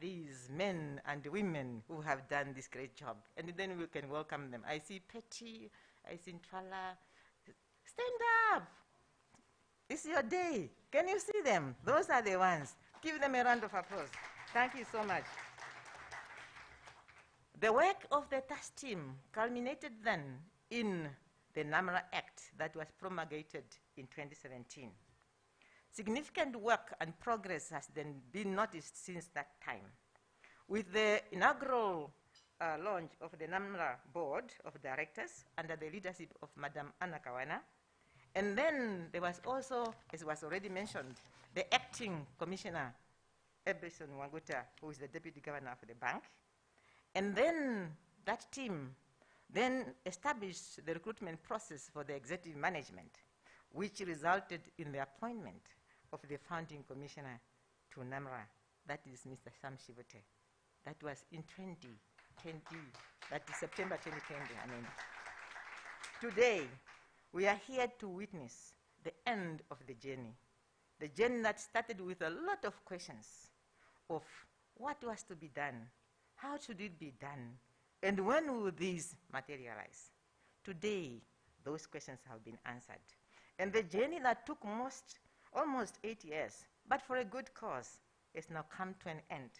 these men and women who have done this great job? And then we can welcome them. I see Petty, I see Ntrala. Stand up. It's your day. Can you see them? Those are the ones. Give them a round of applause. Thank you so much. The work of the task team culminated then in the NAMRA Act that was promulgated in 2017. Significant work and progress has then been noticed since that time. With the inaugural launch of the NAMRA Board of Directors under the leadership of Madam Anna Kawana, and then there was also, as was already mentioned, the acting commissioner, Eberson Wanguta, who is the deputy governor of the bank. And then that team then established the recruitment process for the executive management, which resulted in the appointment of the founding commissioner to NAMRA, that is Mr. Sam Shivote. That was in 2020, that is September 2020, I mean. Today, we are here to witness the end of the journey that started with a lot of questions of what was to be done, how should it be done, and when will these materialize? Today, those questions have been answered. And the journey that took almost 8 years, but for a good cause, has now come to an end,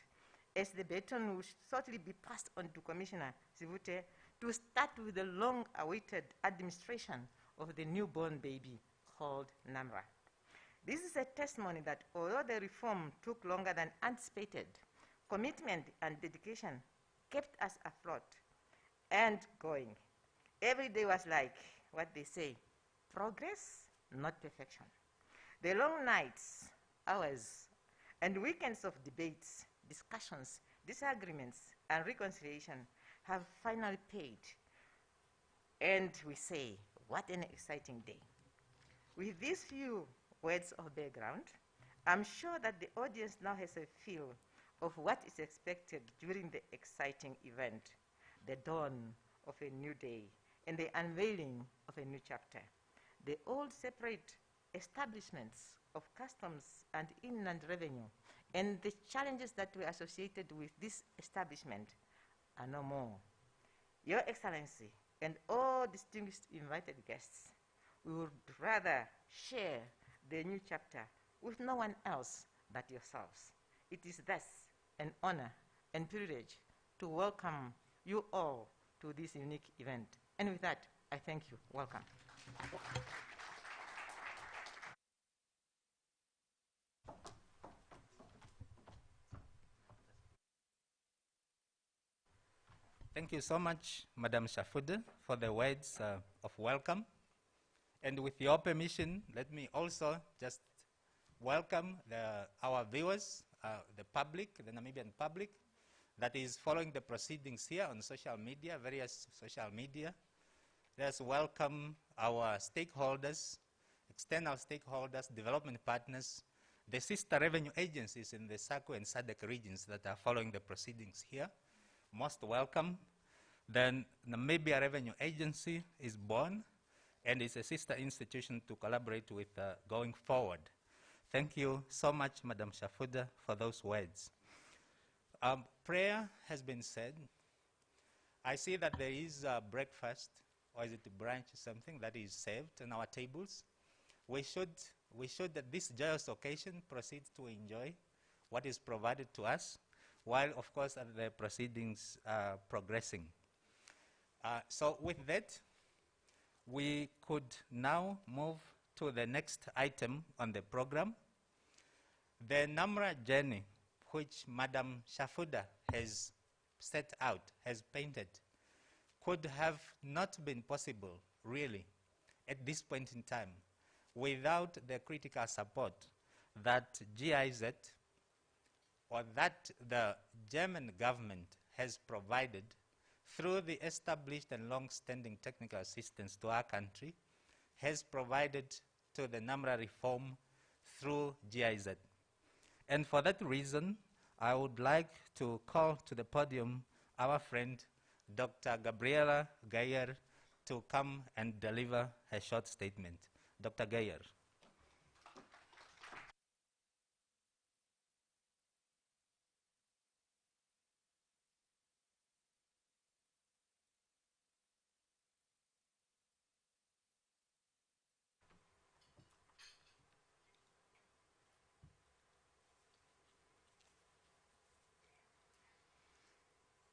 as the baton will shortly be passed on to Commissioner Sivute to start with the long-awaited administration of the newborn baby called NAMRA. This is a testimony that although the reform took longer than anticipated, commitment and dedication kept us afloat and going. Every day was like what they say, progress, not perfection. The long nights, hours, and weekends of debates, discussions, disagreements, and reconciliation have finally paid. And we say, what an exciting day. With these few words of background, I'm sure that the audience now has a feel of what is expected during the exciting event, the dawn of a new day, and the unveiling of a new chapter. The old separate establishments of customs and inland revenue and the challenges that were associated with this establishment are no more. Your Excellency and all distinguished invited guests, we would rather share the new chapter with no one else but yourselves. It is thus an honor and privilege to welcome you all to this unique event. And with that, I thank you. Welcome. Thank you so much, Madam Shafuda, for the words of welcome. And with your permission, let me also just welcome our viewers, the public, the Namibian public, that is following the proceedings here on social media, various social media. Let's welcome our stakeholders, external stakeholders, development partners, the sister revenue agencies in the SACU and SADC regions that are following the proceedings here. Most welcome. Then Namibia Revenue Agency is born and is a sister institution to collaborate with going forward. Thank you so much, Madam Shafuda, for those words. Prayer has been said. I see that there is breakfast, or is it brunch or something, that is served on our tables. We should at this joyous occasion proceed to enjoy what is provided to us, while of course the proceedings are progressing. So with that, we could now move to the next item on the program. The NAMRA journey, which Madam Shafuda has set out, has painted, could have not been possible, really, at this point in time, without the critical support that GIZ, or that the German government has provided through the established and long-standing technical assistance to our country, has provided to the NAMRA reform through GIZ. And for that reason, I would like to call to the podium our friend, Dr. Gabriela Geyer, to come and deliver a short statement. Dr. Geyer.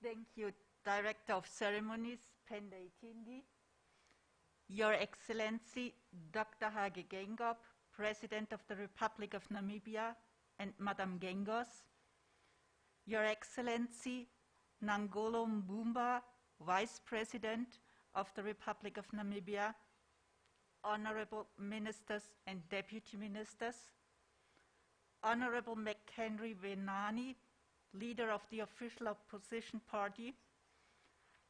Thank you, Director of Ceremonies, Penda Itindi, Your Excellency, Dr. Hage Geingob, President of the Republic of Namibia, and Madame Gengos, Your Excellency, Nangolo Mbumba, Vice President of the Republic of Namibia, Honorable Ministers and Deputy Ministers, Honorable McHenry Venani, Leader of the Official Opposition Party,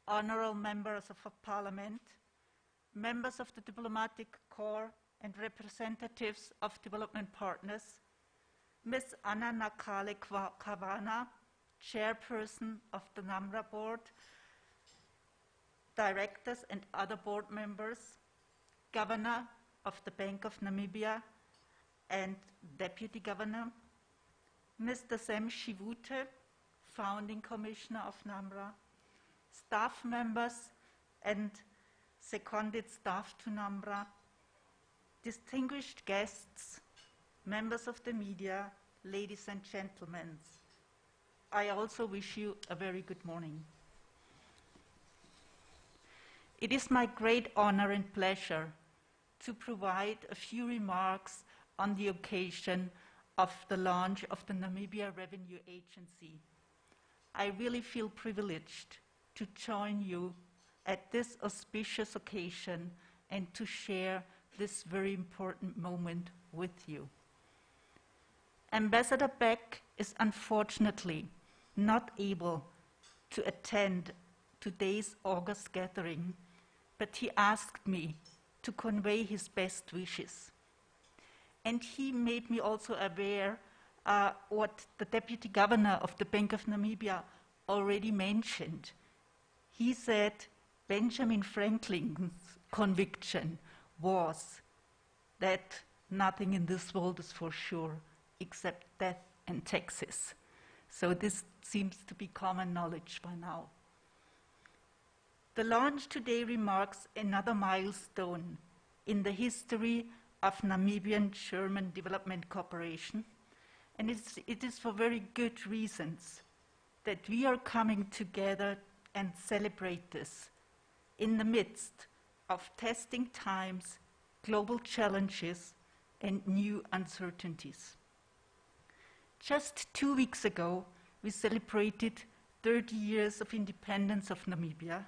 Honorable Members of Parliament, members of the Diplomatic Corps and representatives of development partners, Ms. Anna Nakale Kawana, Chairperson of the NAMRA Board, directors and other board members, Governor of the Bank of Namibia and Deputy Governor, Mr. Sam Shivute, Founding Commissioner of NAMRA, staff members and seconded staff to NAMRA, distinguished guests, members of the media, ladies and gentlemen. I also wish you a very good morning. It is my great honor and pleasure to provide a few remarks on the occasion of the launch of the Namibia Revenue Agency. I really feel privileged to join you at this auspicious occasion and to share this very important moment with you. Ambassador Beck is unfortunately not able to attend today's August gathering, but he asked me to convey his best wishes. And he made me also aware what the Deputy Governor of the Bank of Namibia already mentioned. He said Benjamin Franklin's conviction was that nothing in this world is for sure except death and taxes. So this seems to be common knowledge by now. The launch today remarks another milestone in the history of Namibian-German development cooperation, and it is for very good reasons that we are coming together and celebrate this in the midst of testing times, global challenges, and new uncertainties. Just 2 weeks ago, we celebrated 30 years of independence of Namibia,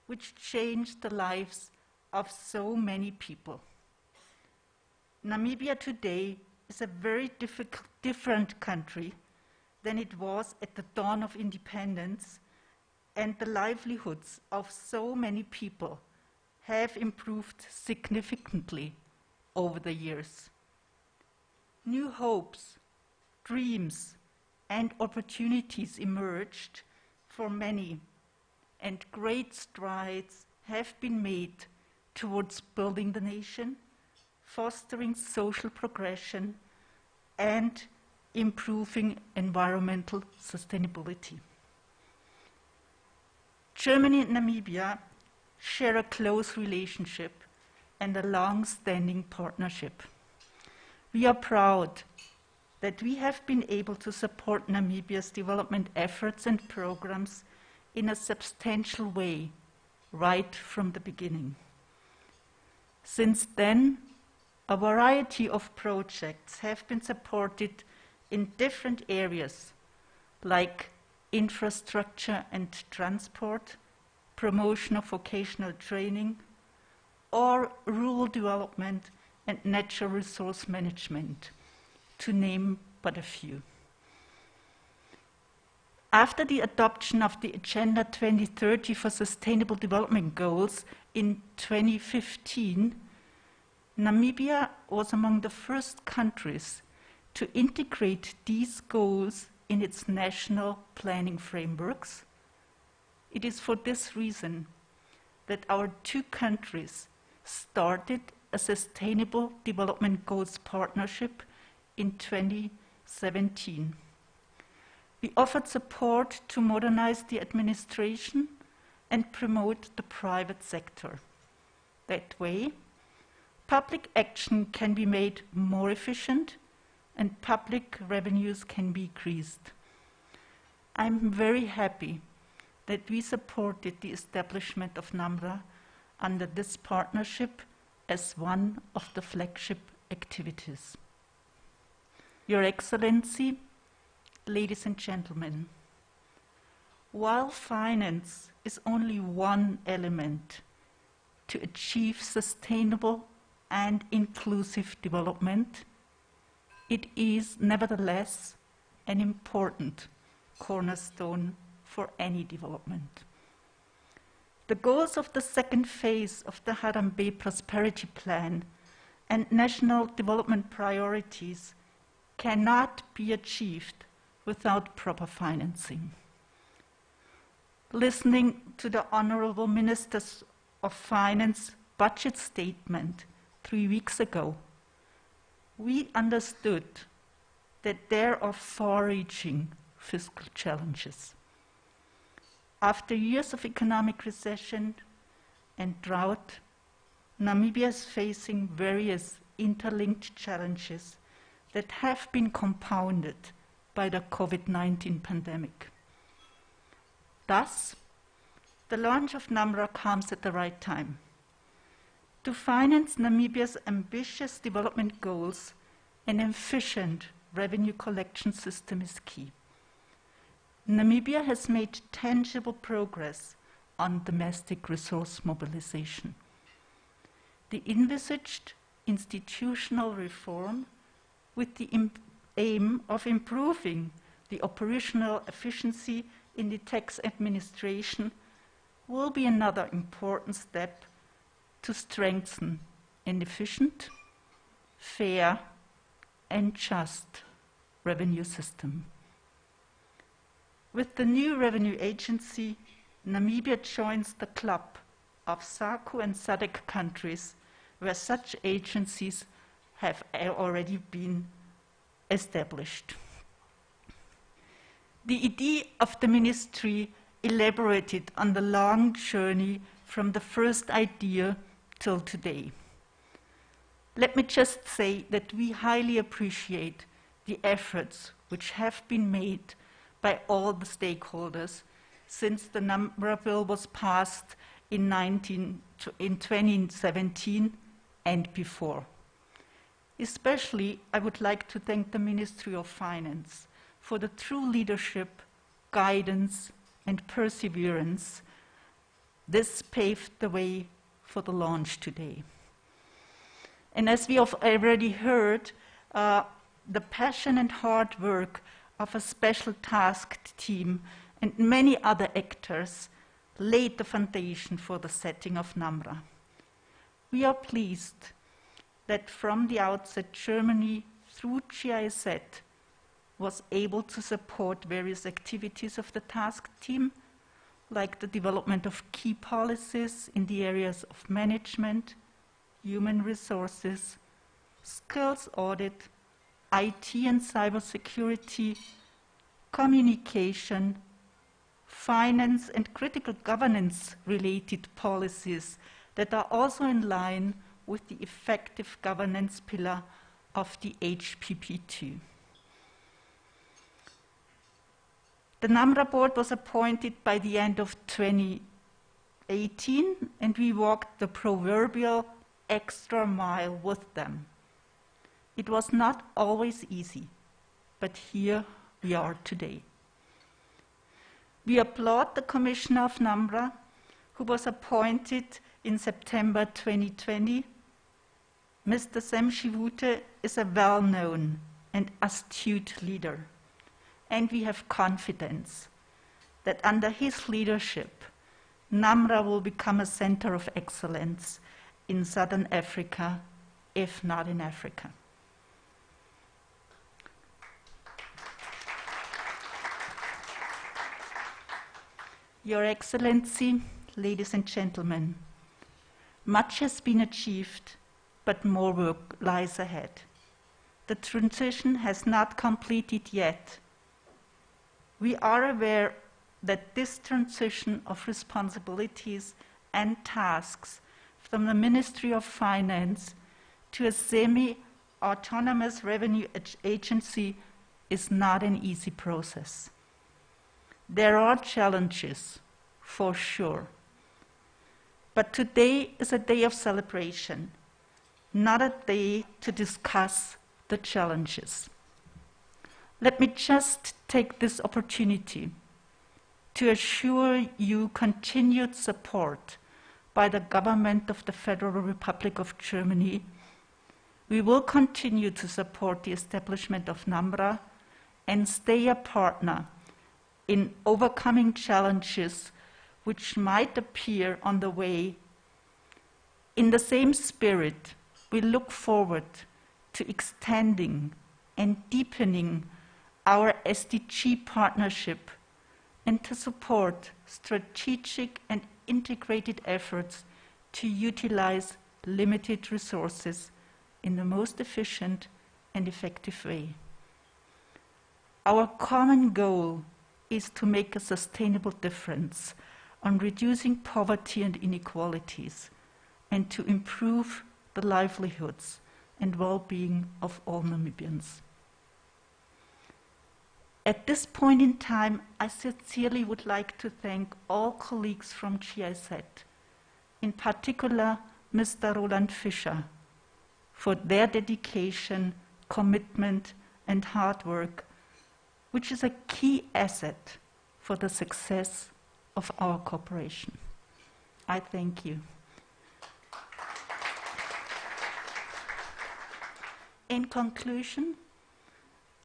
which changed the lives of so many people. Namibia today is a very different country than it was at the dawn of independence, and the livelihoods of so many people have improved significantly over the years. New hopes, dreams, and opportunities emerged for many, and great strides have been made towards building the nation, fostering social progression, and improving environmental sustainability. Germany and Namibia share a close relationship and a long-standing partnership. We are proud that we have been able to support Namibia's development efforts and programs in a substantial way right from the beginning. Since then, a variety of projects have been supported in different areas like infrastructure and transport, promotion of vocational training, or rural development and natural resource management, to name but a few. After the adoption of the Agenda 2030 for Sustainable Development Goals in 2015, Namibia was among the first countries to integrate these goals in its national planning frameworks. It is for this reason that our two countries started a Sustainable Development Goals partnership in 2017. We offered support to modernize the administration and promote the private sector. That way, public action can be made more efficient and public revenues can be increased. I'm very happy that we supported the establishment of NAMRA under this partnership as one of the flagship activities. Your Excellency, ladies and gentlemen, while finance is only one element to achieve sustainable and inclusive development, it is nevertheless an important cornerstone for any development. The goals of the second phase of the Harambee Prosperity Plan and national development priorities cannot be achieved without proper financing. Listening to the Honorable Ministers of Finance budget statement 3 weeks ago, we understood that there are far-reaching fiscal challenges. After years of economic recession and drought, Namibia is facing various interlinked challenges that have been compounded by the COVID-19 pandemic. Thus, the launch of NAMRA comes at the right time. To finance Namibia's ambitious development goals, an efficient revenue collection system is key. Namibia has made tangible progress on domestic resource mobilization. The envisaged institutional reform with the aim of improving the operational efficiency in the tax administration will be another important step to strengthen an efficient, fair, and just revenue system. With the new revenue agency, Namibia joins the club of SACU and SADC countries where such agencies have already been established. The idea of the ministry elaborated on the long journey from the first idea till today. Let me just say that we highly appreciate the efforts which have been made by all the stakeholders since the NAMRA bill was passed in 2017 and before. Especially, I would like to thank the Ministry of Finance for the true leadership, guidance, and perseverance. This paved the way for the launch today. And as we have already heard, the passion and hard work of a special tasked team and many other actors laid the foundation for the setting of NAMRA. We are pleased that from the outset, Germany, through GIZ, was able to support various activities of the task team, like the development of key policies in the areas of management, human resources, skills audit, IT and cybersecurity, communication, finance and critical governance-related policies that are also in line with the effective governance pillar of the HPP2. The NAMRA board was appointed by the end of 2018, and we walked the proverbial extra mile with them. It was not always easy, but here we are today. We applaud the Commissioner of NAMRA, who was appointed in September 2020. Mr. Sam Shivute is a well-known and astute leader, and we have confidence that under his leadership, NAMRA will become a center of excellence in Southern Africa, if not in Africa. Your Excellency, ladies and gentlemen, much has been achieved, but more work lies ahead. The transition has not completed yet. We are aware that this transition of responsibilities and tasks from the Ministry of Finance to a semi-autonomous revenue agency is not an easy process. There are challenges for sure. But today is a day of celebration, not a day to discuss the challenges. Let me just take this opportunity to assure you continued support by the government of the Federal Republic of Germany. We will continue to support the establishment of NAMRA and stay a partner in overcoming challenges which might appear on the way. In the same spirit, we look forward to extending and deepening our SDG partnership and to support strategic and integrated efforts to utilize limited resources in the most efficient and effective way. Our common goal is to make a sustainable difference on reducing poverty and inequalities and to improve the livelihoods and well-being of all Namibians. At this point in time, I sincerely would like to thank all colleagues from GIZ, in particular Mr. Roland Fischer, for their dedication, commitment, and hard work, which is a key asset for the success of our cooperation. I thank you. In conclusion,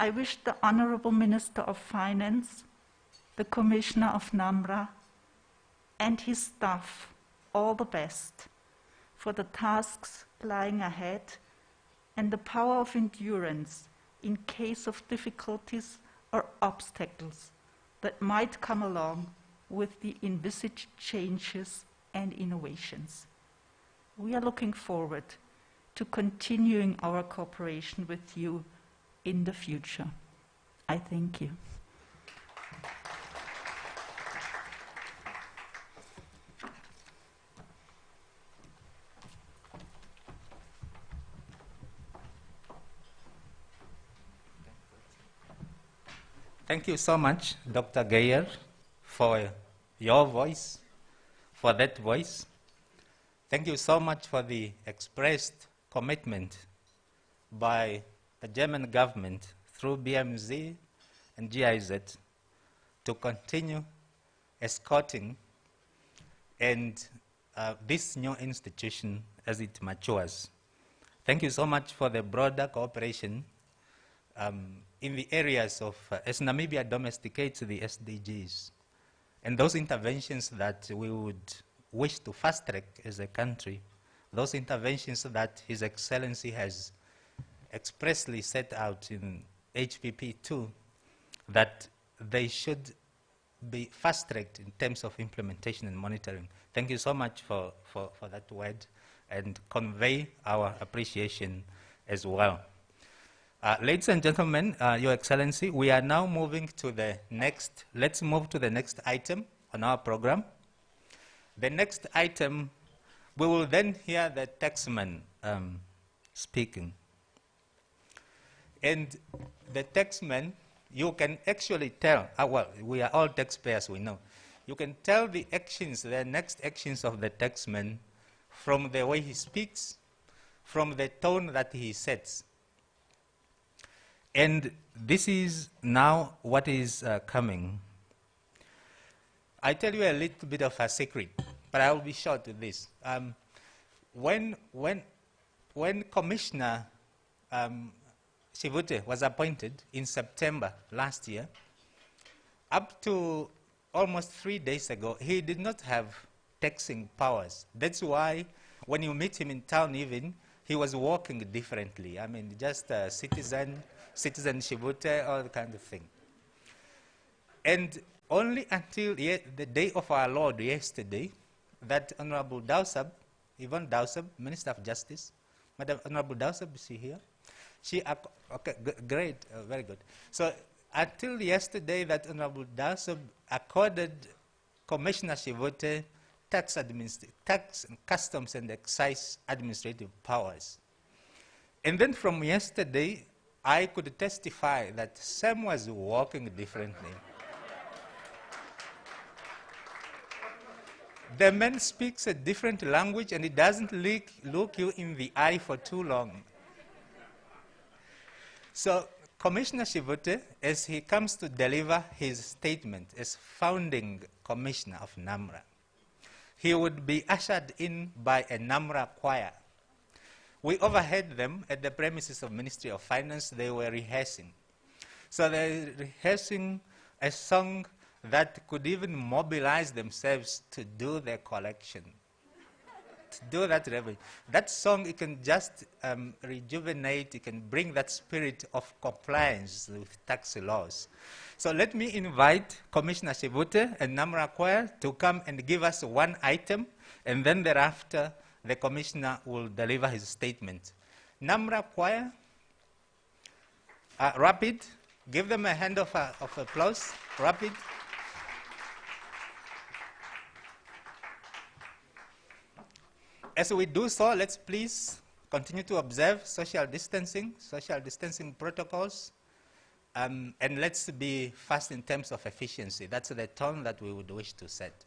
I wish the Honorable Minister of Finance, the Commissioner of NAMRA, and his staff all the best for the tasks lying ahead and the power of endurance in case of difficulties or obstacles that might come along with the envisaged changes and innovations. We are looking forward to continuing our cooperation with you in the future. I thank you. Thank you so much, Dr. Geyer, for your voice, for that voice. Thank you so much for the expressed commitment by the German government through BMZ and GIZ to continue escorting and this new institution as it matures. Thank you so much for the broader cooperation in the areas of, as Namibia domesticates the SDGs, and those interventions that we would wish to fast track as a country, those interventions that His Excellency has expressly set out in HPP 2, that they should be fast-tracked in terms of implementation and monitoring. Thank you so much for that word, and convey our appreciation as well. Ladies and gentlemen, Your Excellency, we are now moving to the next, let's move to the next item on our program. The next item, we will then hear the taxman speaking. And the taxman, you can actually tell, well, we are all taxpayers, we know. You can tell the actions, the next actions of the taxman from the way he speaks, from the tone that he sets. And this is now what is coming. I tell you a little bit of a secret, but I will be short with this. When Commissioner Chivute was appointed in September last year, up to almost 3 days ago, he did not have taxing powers. That's why when you meet him in town even, he was walking differently. I mean, just a citizen Chivute, all the kind of thing. And only until the day of our Lord yesterday, that Honorable Dowsab, Yvonne Dowsab, Minister of Justice, Madam Honorable Dowsab, is she here? She, okay, great, very good. So until yesterday, that Honorable Dowsab accorded Commissioner Chivute tax, customs and excise administrative powers. And then from yesterday, I could testify that Sam was walking differently. The man speaks a different language and he doesn't look you in the eye for too long. So Commissioner Shivute, as he comes to deliver his statement as founding commissioner of NAMRA, he would be ushered in by a NAMRA choir. We overheard them at the premises of Ministry of Finance. They were rehearsing. So they're rehearsing a song that could even mobilize themselves to do their collection, to do that revenue. That song, it can just rejuvenate, it can bring that spirit of compliance with tax laws. So let me invite Commissioner Shivute and NAMRA Choir to come and give us one item, and then thereafter the Commissioner will deliver his statement. NAMRA Choir, rapid, give them a hand of applause, rapid. As we do so, let's please continue to observe social distancing protocols, and let's be fast in terms of efficiency. That's the tone that we would wish to set.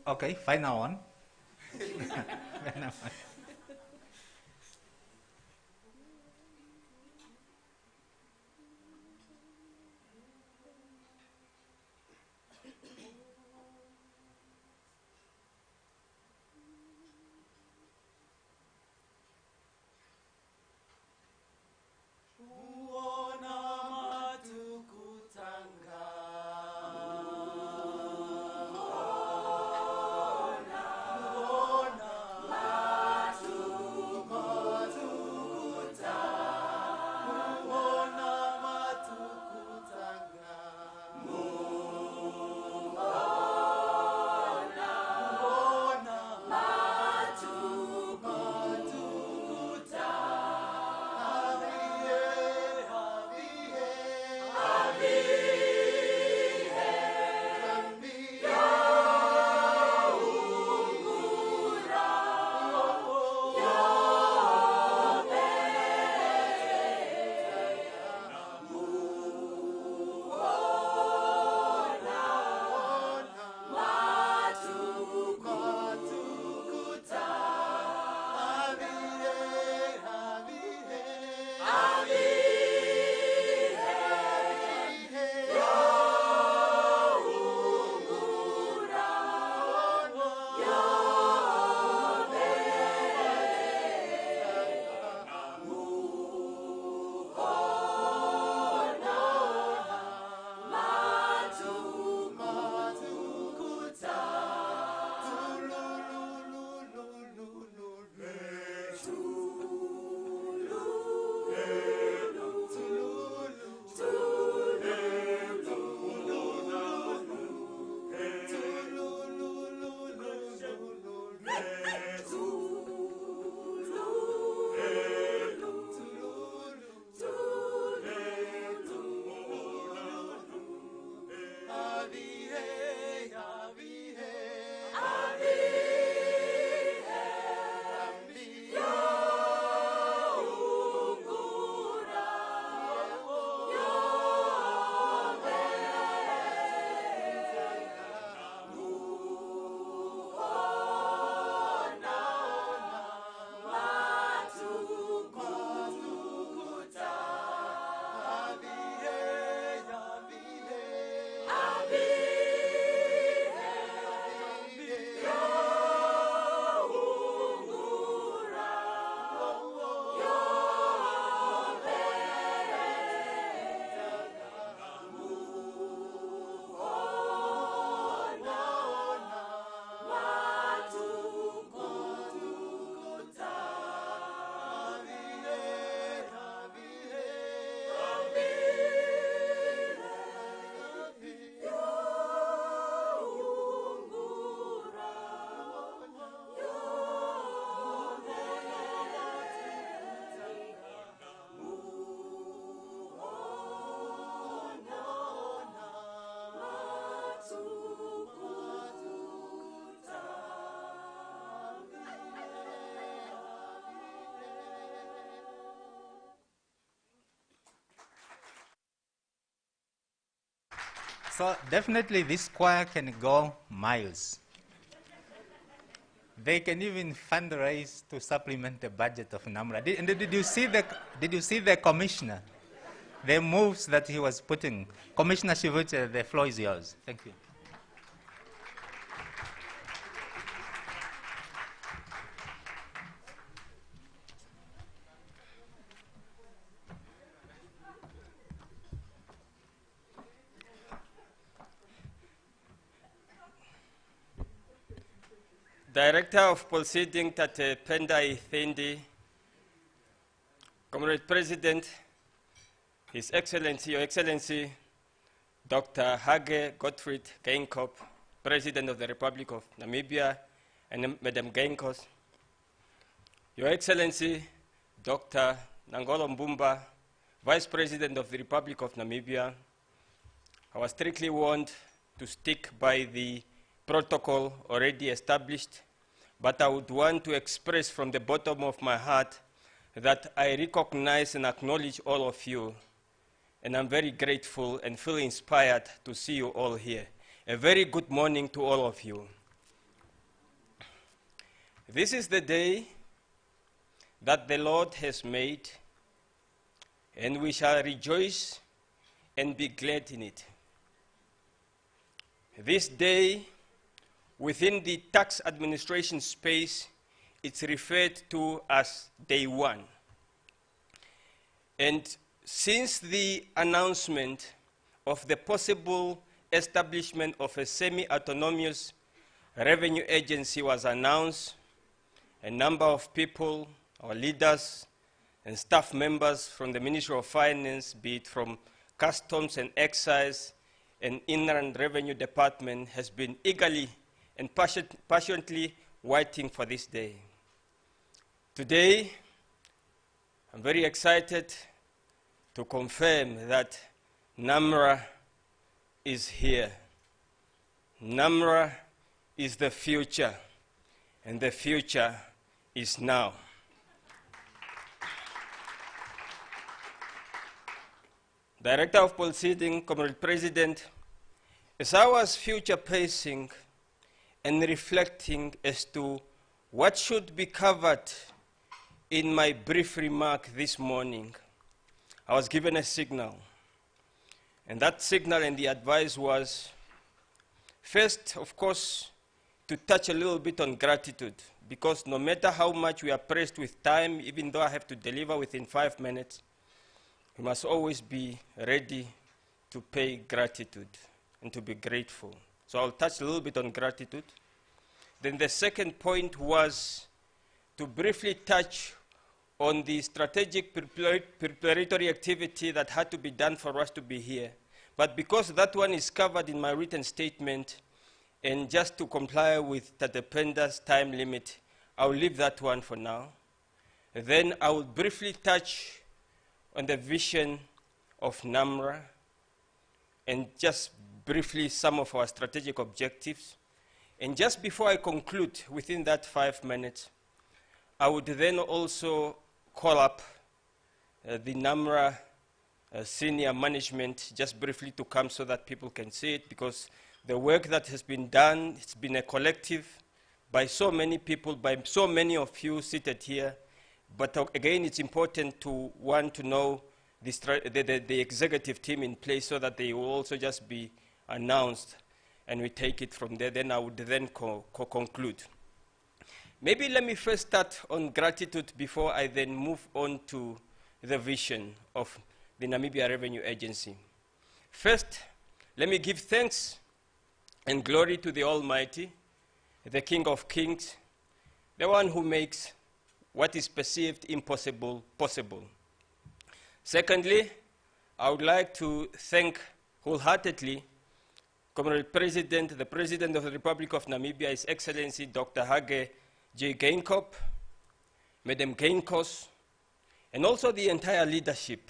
Okay, final one. So definitely this choir can go miles. They can even fundraise to supplement the budget of NAMRA. Did you see the commissioner? The moves that he was putting. Commissioner Shivute, the floor is yours. Thank you. Director of Proceeding Tate Pendai Thindi, Comrade President, His Excellency, Your Excellency, Dr. Hage Gottfried Geinkop, President of the Republic of Namibia, and Madam Geinkos, Your Excellency, Dr. Nangolo Mbumba, Vice President of the Republic of Namibia. I was strictly warned to stick by the protocol already established, but I would want to express from the bottom of my heart that I recognize and acknowledge all of you, and I'm very grateful and feel inspired to see you all here. A very good morning to all of you. This is the day that the Lord has made, and we shall rejoice and be glad in it. This day, within the tax administration space, it's referred to as Day 1. And since the announcement of the possible establishment of a semi-autonomous revenue agency was announced, a number of people, our leaders and staff members from the Ministry of Finance, be it from Customs and Excise and Inland Revenue Department, has been eagerly and passionately waiting for this day. Today, I'm very excited to confirm that NAMRA is here. NAMRA is the future, and the future is now. Director of Proceeding, Comrade President, as I was future pacing and reflecting as to what should be covered in my brief remark this morning, I was given a signal. And that signal and the advice was, first, of course, to touch a little bit on gratitude, because no matter how much we are pressed with time, even though I have to deliver within 5 minutes, we must always be ready to pay gratitude and to be grateful. So I'll touch a little bit on gratitude. Then the second point was to briefly touch on the strategic preparatory activity that had to be done for us to be here. But because that one is covered in my written statement, and just to comply with Tatependa's time limit, I'll leave that one for now. Then I will briefly touch on the vision of NAMRA and just briefly some of our strategic objectives. And just before I conclude within that 5 minutes, I would then also call up the NAMRA senior management just briefly to come so that people can see it, because the work that has been done, it's been a collective by so many people, by so many of you seated here. But again, it's important to want to know the executive team in place so that they will also just be announced and we take it from there. Then I would then conclude. Maybe let me first start on gratitude before I then move on to the vision of the Namibia Revenue Agency. First, let me give thanks and glory to the Almighty, the King of Kings, the one who makes what is perceived impossible possible. Secondly, I would like to thank wholeheartedly Comrade President, the President of the Republic of Namibia, His Excellency Dr. Hage J. Geinkop, Madam Geinkos, and also the entire leadership.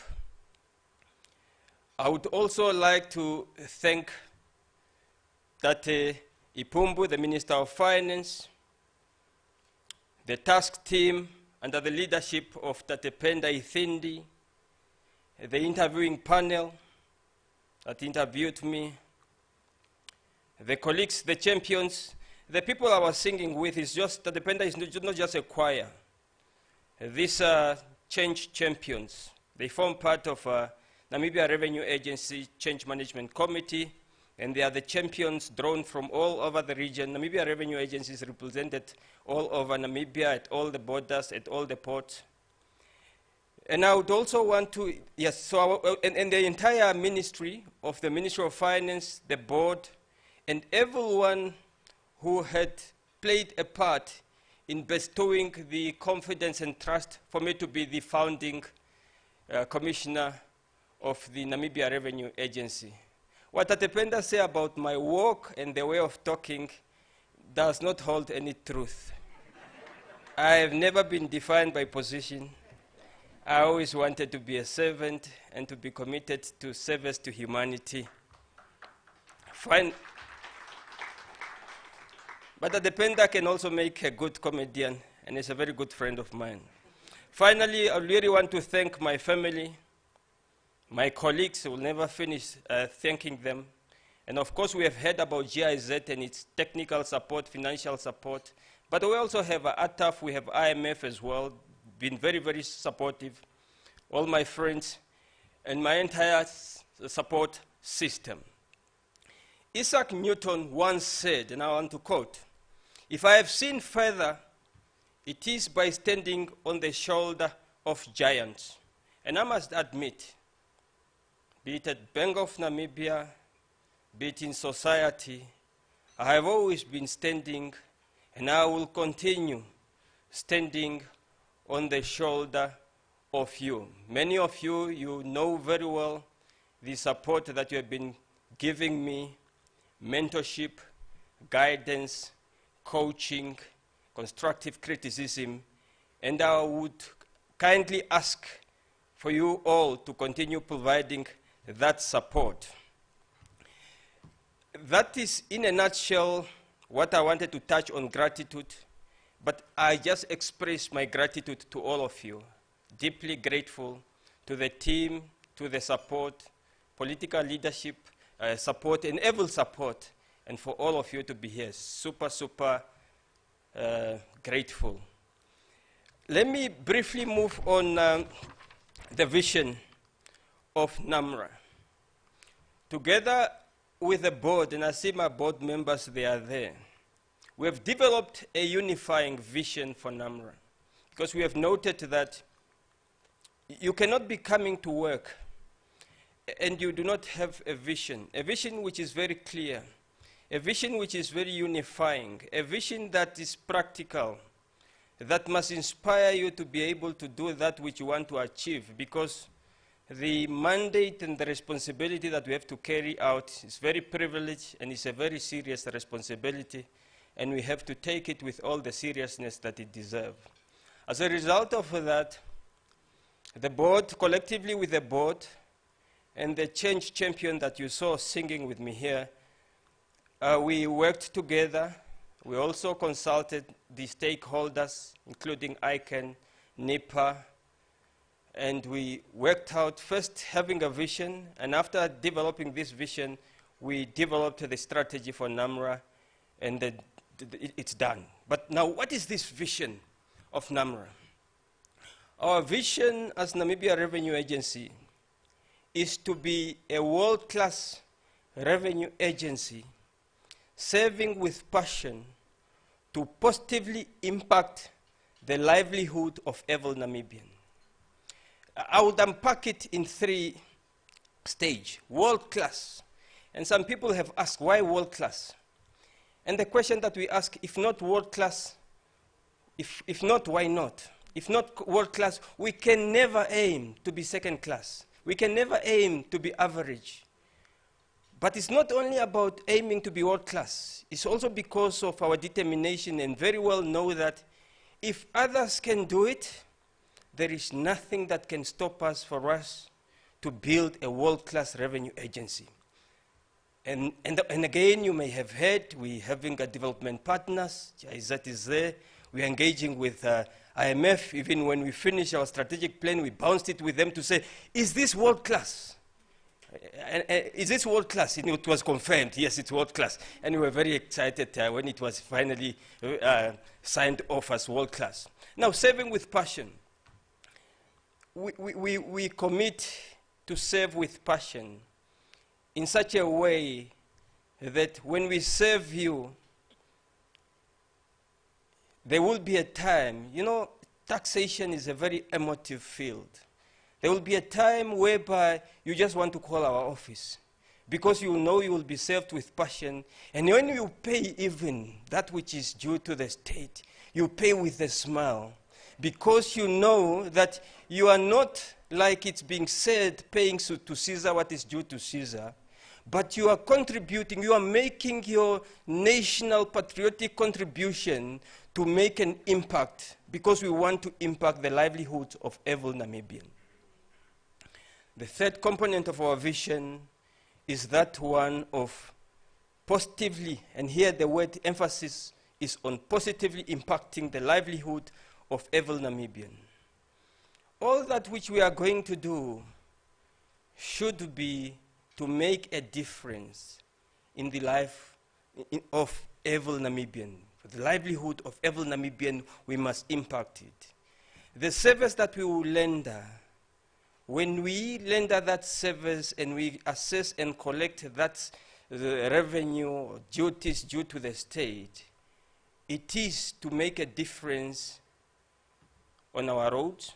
I would also like to thank Tate Ipumbu, the Minister of Finance, the task team under the leadership of Tate Pendai Thindi, the interviewing panel that interviewed me, the colleagues, the champions, the people I was singing with is just, the Penda is not just a choir. These are change champions. They form part of Namibia Revenue Agency Change Management Committee, and they are the champions drawn from all over the region. Namibia Revenue Agency is represented all over Namibia, at all the borders, at all the ports. And I would also want to, yes, so and the entire ministry of the Ministry of Finance, the board, and everyone who had played a part in bestowing the confidence and trust for me to be the founding commissioner of the Namibia Revenue Agency. What Atependa say about my work and the way of talking does not hold any truth. I have never been defined by position. I always wanted to be a servant and to be committed to service to humanity. Fine. But Atependa can also make a good comedian, and is a very good friend of mine. Finally, I really want to thank my family, my colleagues. I will never finish thanking them. And of course, we have heard about GIZ and its technical support, financial support. But we also have ATAF, we have IMF as well, been very, very supportive. All my friends and my entire support system. Isaac Newton once said, and I want to quote, "If I have seen further, it is by standing on the shoulder of giants." And I must admit, be it at Bank of Namibia, be it in society, I have always been standing, and I will continue standing on the shoulder of you. Many of you, you know very well the support that you have been giving me, mentorship, guidance, coaching, constructive criticism, and I would kindly ask for you all to continue providing that support. That is, in a nutshell, what I wanted to touch on gratitude, but I just express my gratitude to all of you. Deeply grateful to the team, to the support, political leadership, support, and every support, and for all of you to be here. Super, super grateful. Let me briefly move on the vision of NAMRA. Together with the board, and I see my board members, they are there, we have developed a unifying vision for NAMRA, because we have noted that you cannot be coming to work and you do not have a vision which is very clear, a vision which is very unifying, a vision that is practical, that must inspire you to be able to do that which you want to achieve, because the mandate and the responsibility that we have to carry out is very privileged, and it's a very serious responsibility, and we have to take it with all the seriousness that it deserves. As a result of that, the board, collectively with the board, and the change champion that you saw singing with me here, we worked together. We also consulted the stakeholders, including ICANN, NIPA, and we worked out first having a vision, and after developing this vision, we developed the strategy for NAMRA, and it's done. But now, what is this vision of NAMRA? Our vision as Namibia Revenue Agency is to be a world-class revenue agency serving with passion to positively impact the livelihood of every Namibian. I would unpack it in 3 stages. World-class. And some people have asked, why world-class? And the question that we ask, if not world-class, if not, why not? If not world-class, we can never aim to be second-class. We can never aim to be average. But it's not only about aiming to be world-class. It's also because of our determination, and very well know that if others can do it, there is nothing that can stop us for us to build a world-class revenue agency. And again, you may have heard, we're having development partners. GIZ is there. We're engaging with IMF. Even when we finish our strategic plan, we bounced it with them to say, is this world-class? Is this world class? It was confirmed. Yes, it's world class. And we were very excited when it was finally signed off as world class. Now, serving with passion. We commit to serve with passion in such a way that when we serve you, there will be a time, taxation is a very emotive field. There will be a time whereby you just want to call our office because you know you will be served with passion. And when you pay even that which is due to the state, you pay with a smile because you know that you are not, like it's being said, paying to Caesar what is due to Caesar, but you are contributing, you are making your national patriotic contribution to make an impact because we want to impact the livelihoods of every Namibian. The third component of our vision is that one of positively, and here the word emphasis is on positively impacting the livelihood of every Namibian. All that which we are going to do should be to make a difference in the life of every Namibian. For the livelihood of every Namibian, we must impact it. The service that we will render, when we render that service and we assess and collect that revenue or duties due to the state, it is to make a difference on our roads,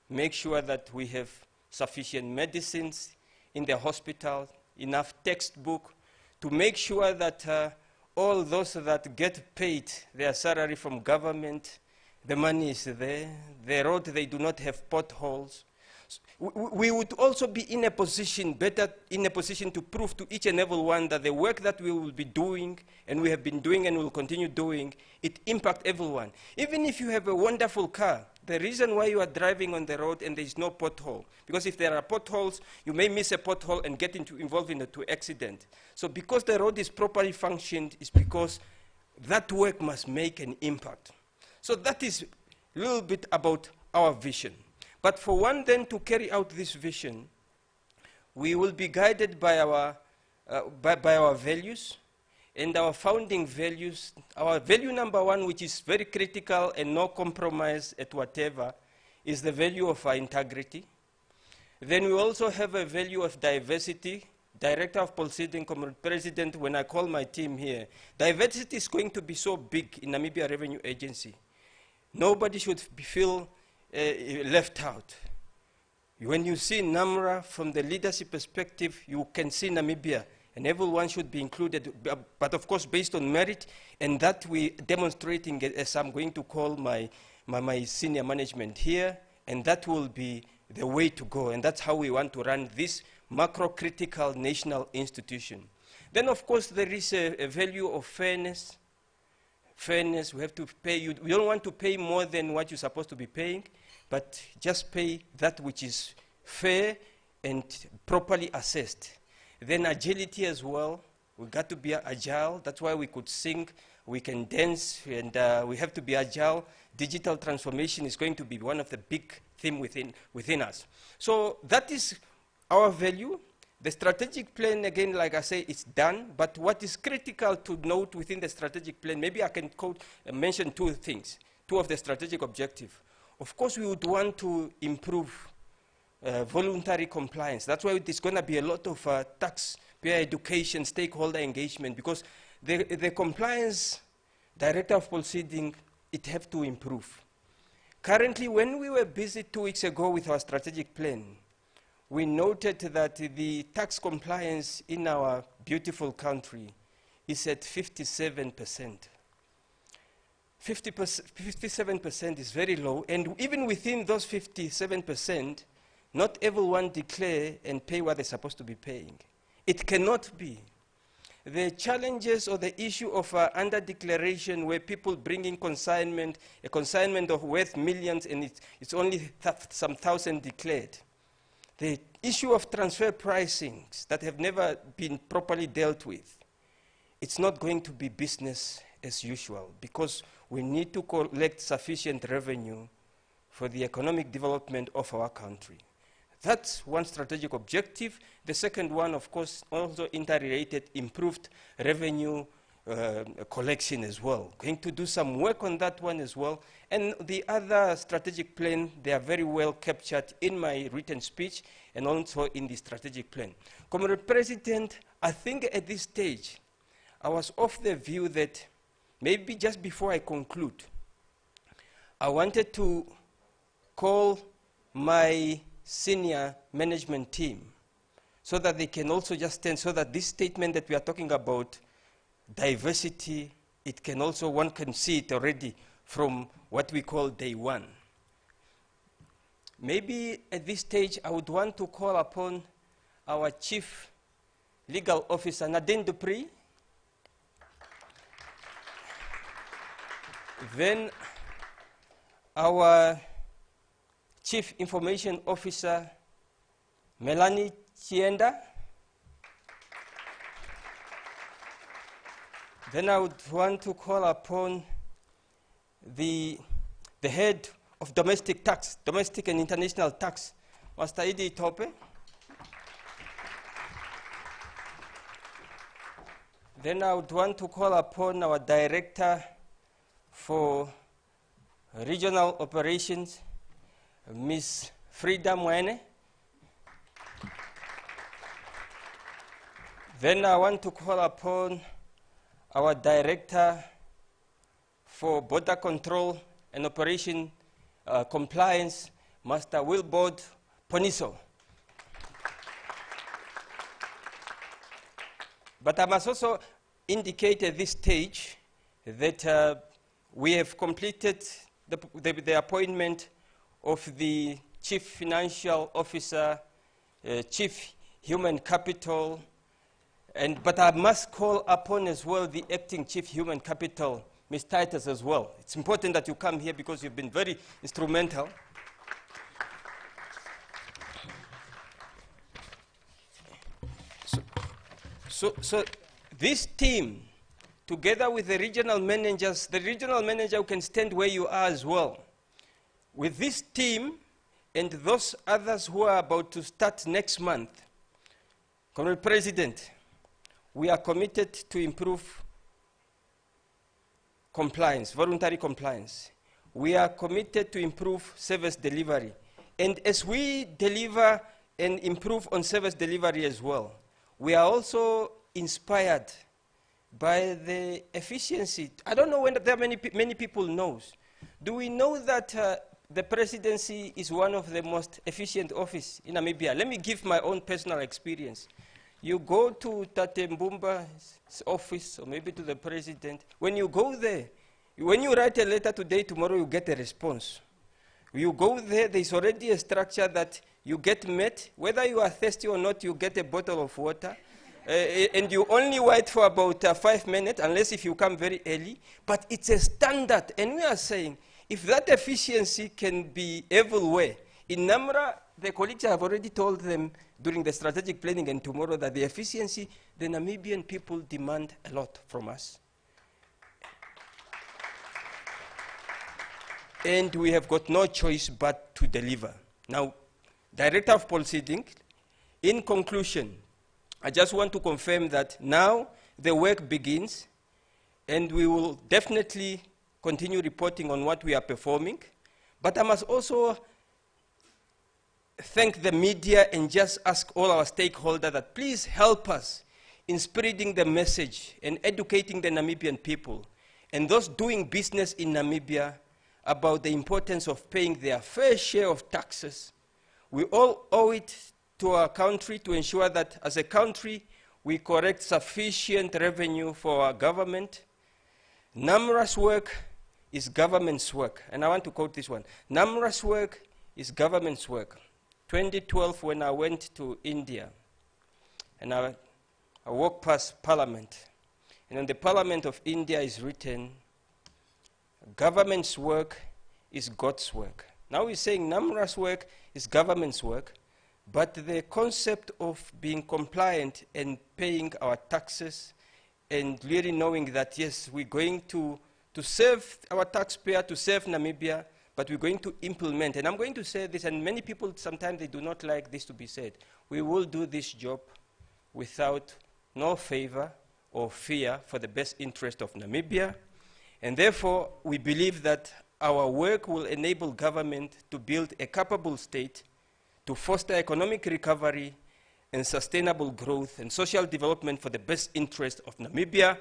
make sure that we have sufficient medicines in the hospital, enough textbook, to make sure that all those that get paid their salary from government, the money is there, the road, they do not have potholes. We would also be in a position, better in a position to prove to each and every one that the work that we will be doing, and we have been doing and will continue doing, it impacts everyone. Even if you have a wonderful car, the reason why you are driving on the road and there is no pothole, because if there are potholes, you may miss a pothole and get involved in an accident. So because the road is properly functioned, it's because that work must make an impact. So that is a little bit about our vision. But for one then to carry out this vision, we will be guided by our values, and our founding values. Our value number one, which is very critical and no compromise at whatever, is the value of our integrity. Then we also have a value of diversity. Director of Proceeding, President, when I call my team here, diversity is going to be so big in Namibia Revenue Agency. Nobody should feel left out. When you see NAMRA from the leadership perspective, you can see Namibia, and everyone should be included, but of course based on merit, and that we demonstrating, as I'm going to call my senior management here, and that will be the way to go, and that's how we want to run this macro-critical national institution. Then of course there is a value of fairness. Fairness, we have to pay, we don't want to pay more than what you're supposed to be paying, but just pay that which is fair and properly assessed. Then agility as well. We got to be agile. That's why we could sing, we can dance, and we have to be agile. Digital transformation is going to be one of the big themes within us. So that is our value. The strategic plan, again, like I say, it's done. But what is critical to note within the strategic plan, maybe I can mention two things, two of the strategic objectives. Of course, we would want to improve voluntary compliance. That's why there's going to be a lot of taxpayer education, stakeholder engagement, because the compliance director of proceeding, it have to improve. Currently, when we were busy 2 weeks ago with our strategic plan, we noted that the tax compliance in our beautiful country is at 57%. 57% is very low, and even within those 57%, not everyone declare and pay what they're supposed to be paying. It cannot be. The challenges or the issue of under-declaration where people bring in consignment, a consignment of worth millions, and it's only some thousand declared. The issue of transfer pricings that have never been properly dealt with, it's not going to be business as usual because we need to collect sufficient revenue for the economic development of our country. That's one strategic objective. The second one, of course, also interrelated, improved revenue collection as well. Going to do some work on that one as well. And the other strategic plan, they are very well captured in my written speech and also in the strategic plan. Comrade President, I think at this stage, I was of the view that maybe just before I conclude, I wanted to call my senior management team so that they can also just stand, so that this statement that we are talking about, diversity, it can also, one can see it already from what we call day one. Maybe at this stage, I would want to call upon our Chief Legal Officer, Nadine Dupree. Then our Chief Information Officer, Melanie Chienda. Then I would want to call upon the head of domestic tax, domestic and international tax, Master Idi Tope. Then I would want to call upon our director for regional operations, Ms. Frida Mwene. Then I want to call upon our director for border control and operation compliance, Master Wilbord Poniso. But I must also indicate at this stage that we have completed the appointment of the Chief Financial Officer, Chief Human Capital, but I must call upon as well the Acting Chief Human Capital, Ms. Titus, as well. It's important that you come here because you've been very instrumental. So this team, together with the regional managers, the regional manager who can stand where you are as well, with this team and those others who are about to start next month, Comrade President, we are committed to improve compliance, voluntary compliance. We are committed to improve service delivery. And as we deliver and improve on service delivery as well, we are also inspired by the efficiency. I don't know whether there are many people knows. Do we know that the presidency is one of the most efficient offices in Namibia? Let me give my own personal experience. You go to Tate Mbumba's office, or maybe to the president. When you go there, when you write a letter today, tomorrow you get a response. You go there, there's already a structure that you get met. Whether you are thirsty or not, you get a bottle of water. And you only wait for about 5 minutes, unless if you come very early. But it's a standard. And we are saying, if that efficiency can be everywhere, in NAMRA, the colleagues have already told them during the strategic planning and tomorrow that the efficiency, the Namibian people demand a lot from us. And we have got no choice but to deliver. Now, Director of Proceeding, in conclusion, I just want to confirm that now the work begins, and we will definitely continue reporting on what we are performing. But I must also thank the media and just ask all our stakeholders that please help us in spreading the message and educating the Namibian people and those doing business in Namibia about the importance of paying their fair share of taxes. We all owe it to our country to ensure that as a country we collect sufficient revenue for our government. NAMRA's work is government's work. And I want to quote this one. NAMRA's work is government's work. 2012, when I went to India, and I walked past Parliament, and in the Parliament of India is written, government's work is God's work. Now we're saying NAMRA's work is government's work, but the concept of being compliant and paying our taxes and really knowing that, yes, we're going to serve our taxpayer, to serve Namibia, but we're going to implement. And I'm going to say this, and many people sometimes they do not like this to be said. We will do this job without no favor or fear for the best interest of Namibia. And therefore, we believe that our work will enable government to build a capable state to foster economic recovery and sustainable growth and social development for the best interest of Namibia.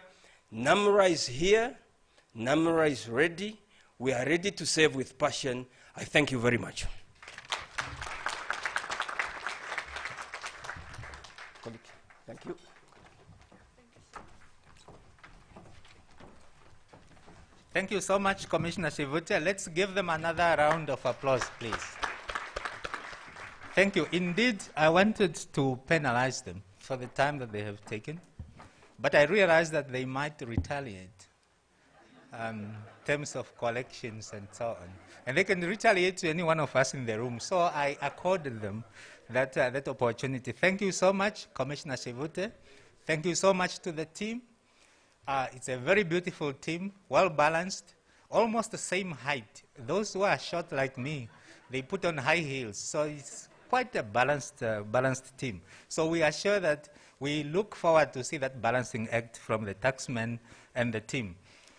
NAMRA is here. NAMRA is ready. We are ready to serve with passion. I thank you very much. Thank you. Thank you so much, Commissioner Shivute. Let's give them another round of applause, please. Thank you. Indeed, I wanted to penalize them for the time that they have taken, but I realized that they might retaliate in terms of collections and so on. And they can retaliate to any one of us in the room, so I accorded them that, that opportunity. Thank you so much, Commissioner Shivute. Thank you so much to the team. It's a very beautiful team, well-balanced, almost the same height. Those who are short like me, they put on high heels, so it's quite a balanced team. So we are sure that we look forward to see that balancing act from the taxman and the team.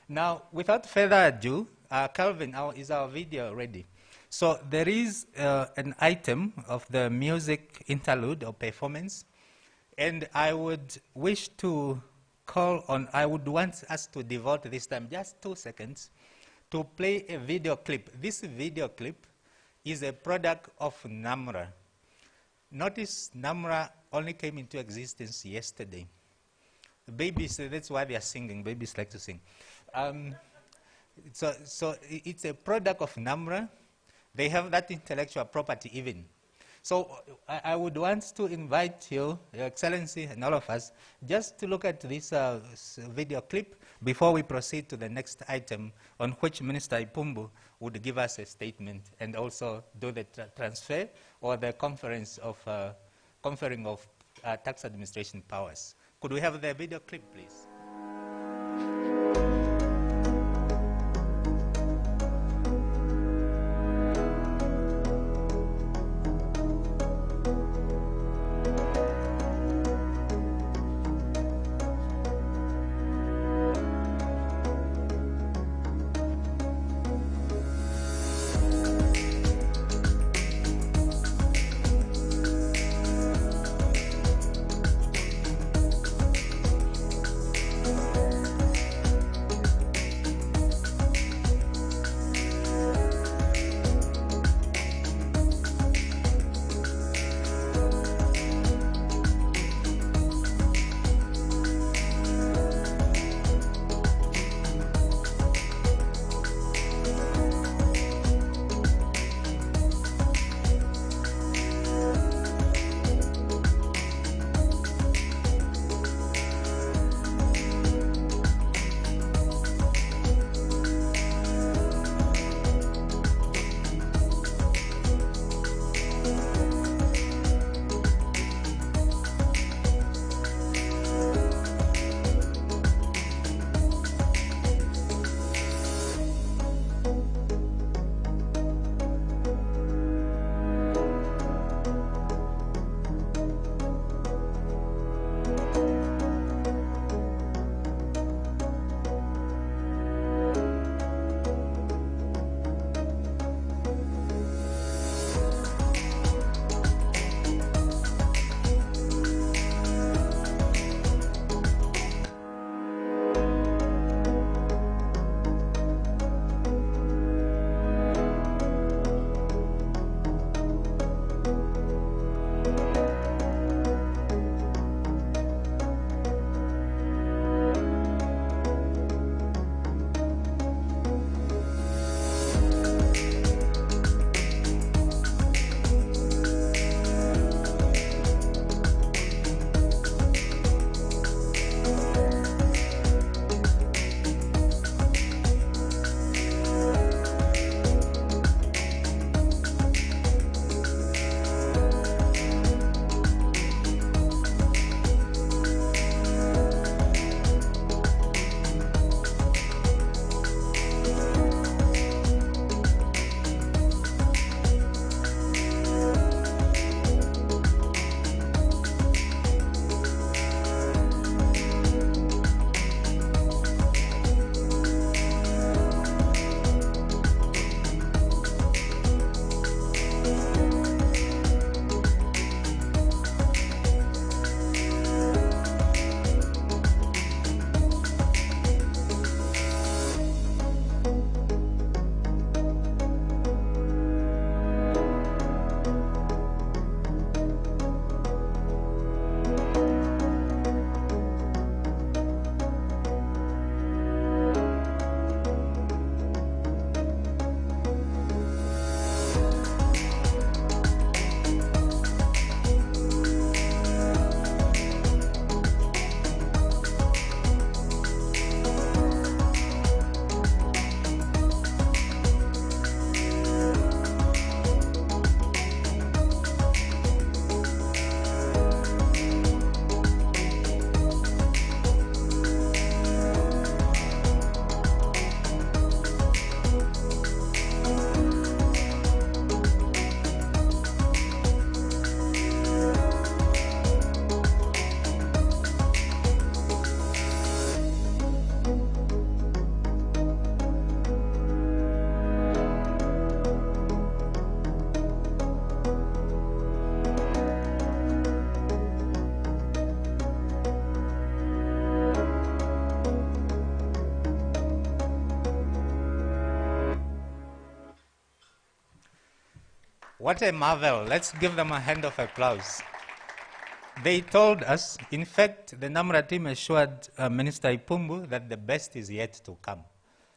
Now, without further ado, Calvin, is our video ready? So there is an item of the music interlude or performance, and I would wish to call on, I would want us to devote this time, just 2 seconds, to play a video clip. This video clip is a product of NAMRA. Notice NAMRA only came into existence yesterday. The babies, that's why they are singing. Babies like to sing. So it's a product of NAMRA. They have that intellectual property even. So I would want to invite you, Your Excellency, and all of us, just to look at this video clip before we proceed to the next item, on which Minister Ipumbu would give us a statement and also do the transfer or the conferring of tax administration powers. Could we have the video clip, please? What a marvel. Let's give them a hand of applause. They told us, in fact, the NAMRA team assured Minister Ipumbu that the best is yet to come.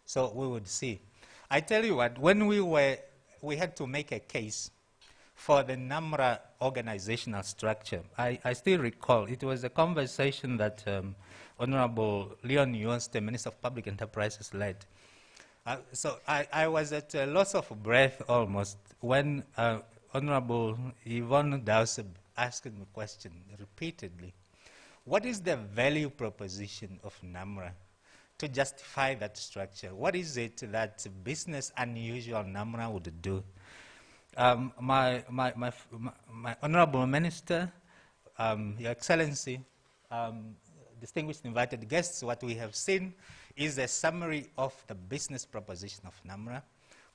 So we would see. I tell you what, when we had to make a case for the NAMRA organizational structure, I still recall, it was a conversation that Honorable Leon Yuans, the Minister of Public Enterprises, led. So I was at a loss of breath almost when Honorable Yvonne Dowseb asked me a question repeatedly. What is the value proposition of NAMRA to justify that structure? What is it that business unusual NAMRA would do? My Honorable Minister, Your Excellency, distinguished invited guests, what we have seen is a summary of the business proposition of NAMRA,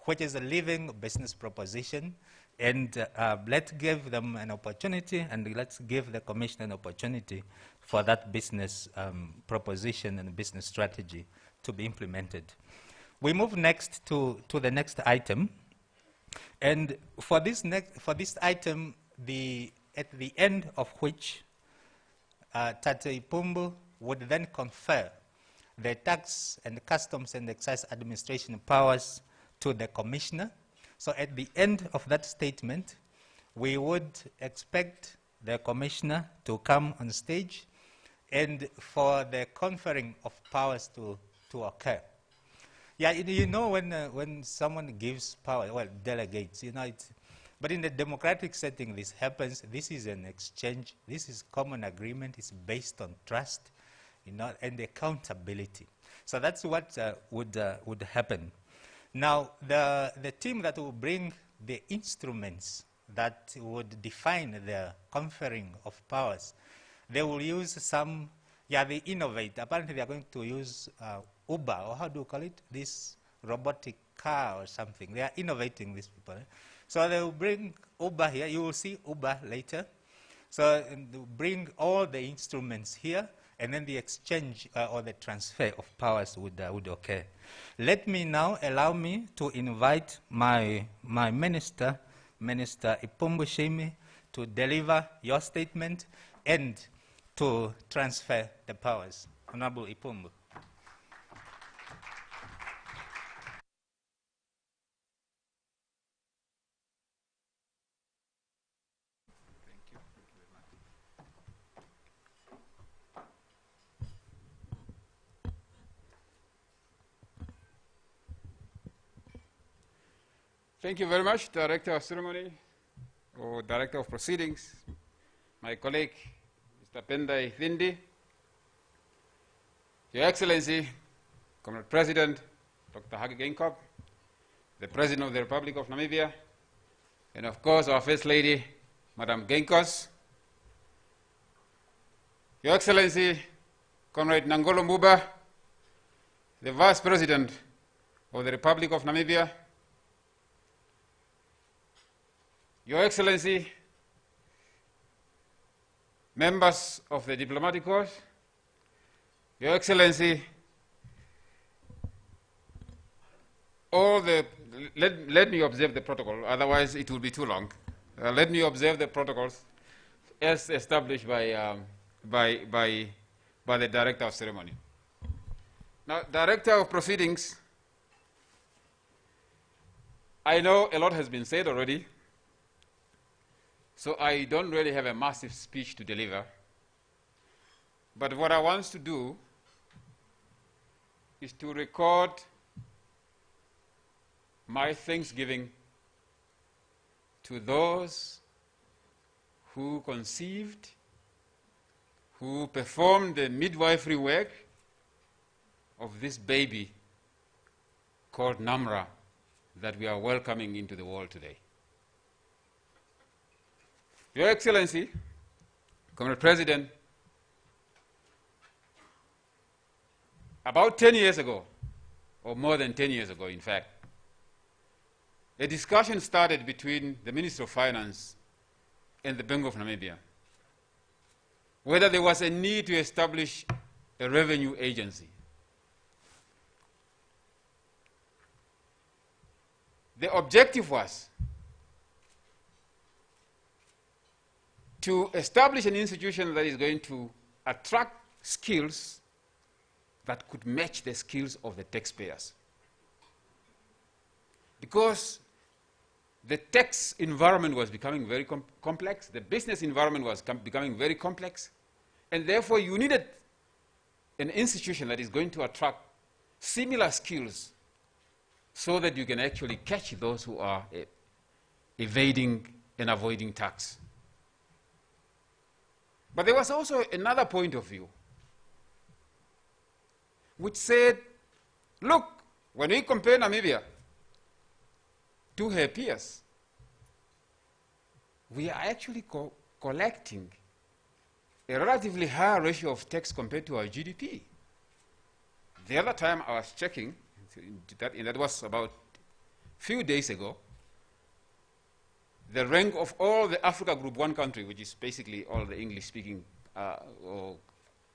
which is a living business proposition. And let's give them an opportunity, and let's give the Commission an opportunity for that business proposition and business strategy to be implemented. We move next to the next item. And for this item, at the end of which Tate Ipumbu would then confer the tax and customs and excise administration powers to the commissioner. So at the end of that statement, we would expect the commissioner to come on stage and for the conferring of powers to occur. Yeah, you know when someone gives power, well, delegates, you know, but in the democratic setting this happens. This is an exchange. This is common agreement. It's based on trust, you know, and accountability. So that's what would happen. Now, the team that will bring the instruments that would define the conferring of powers, they will use some, they innovate. Apparently, they are going to use Uber, or how do you call it? This robotic car or something. They are innovating, these people. So they will bring Uber here. You will see Uber later. So they'll bring all the instruments here, and then the exchange or the transfer of powers would occur. Let me now allow me to invite my minister, Minister Ipumbu Shimi, to deliver your statement and to transfer the powers. Honorable Ipumbu. Thank you very much, Director of Ceremony, or Director of Proceedings, my colleague, Mr. Pendai Thindi, Your Excellency, Comrade President, Dr. Hage Geingob, the President of the Republic of Namibia, and of course our First Lady, Madam Geinkos, Your Excellency, Comrade Nangolo Mbuba, the Vice President of the Republic of Namibia, Your Excellency, members of the Diplomatic Corps, Your Excellency, let me observe the protocol, otherwise it will be too long. Let me observe the protocols as established by the Director of Ceremony. Now, Director of Proceedings, I know a lot has been said already, so I don't really have a massive speech to deliver. But what I want to do is to record my thanksgiving to those who conceived, who performed the midwifery work of this baby called NAMRA that we are welcoming into the world today. Your Excellency, Comrade President, about 10 years ago, or more than 10 years ago, in fact, a discussion started between the Minister of Finance and the Bank of Namibia whether there was a need to establish a revenue agency. The objective was to establish an institution that is going to attract skills that could match the skills of the taxpayers. Because the tax environment was becoming very complex, the business environment was becoming very complex, and therefore you needed an institution that is going to attract similar skills so that you can actually catch those who are evading and avoiding tax. But there was also another point of view which said, look, when we compare Namibia to her peers, we are actually collecting a relatively high ratio of tax compared to our GDP. The other time I was checking, and that was about a few days ago, the rank of all the Africa Group 1 country, which is basically all the English-speaking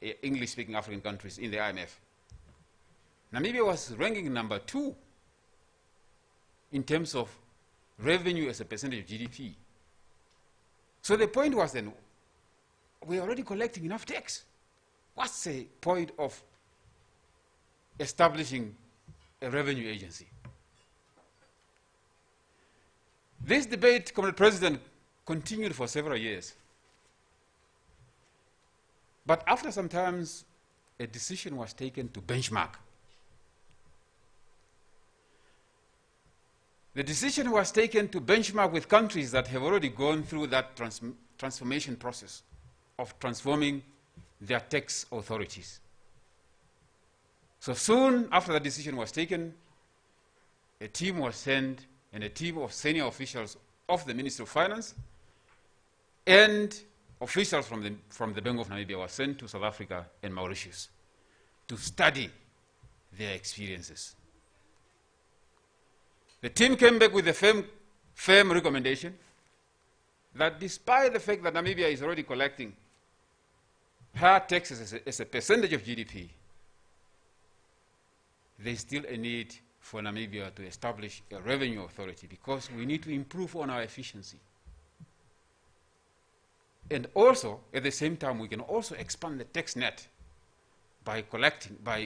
English-speaking African countries in the IMF. Namibia was ranking number 2 in terms of revenue as a percentage of GDP. So the point was then, we're already collecting enough tax. What's the point of establishing a revenue agency? This debate, Comrade President, continued for several years. But after some time, a decision was taken to benchmark. The decision was taken to benchmark with countries that have already gone through that transformation process of transforming their tax authorities. So soon after the decision was taken, a team was sent, and a team of senior officials of the Ministry of Finance and officials from the Bank of Namibia were sent to South Africa and Mauritius to study their experiences. The team came back with a firm recommendation that despite the fact that Namibia is already collecting higher taxes as a percentage of GDP, there is still a need for Namibia to establish a revenue authority because we need to improve on our efficiency. And also, at the same time, we can also expand the tax net by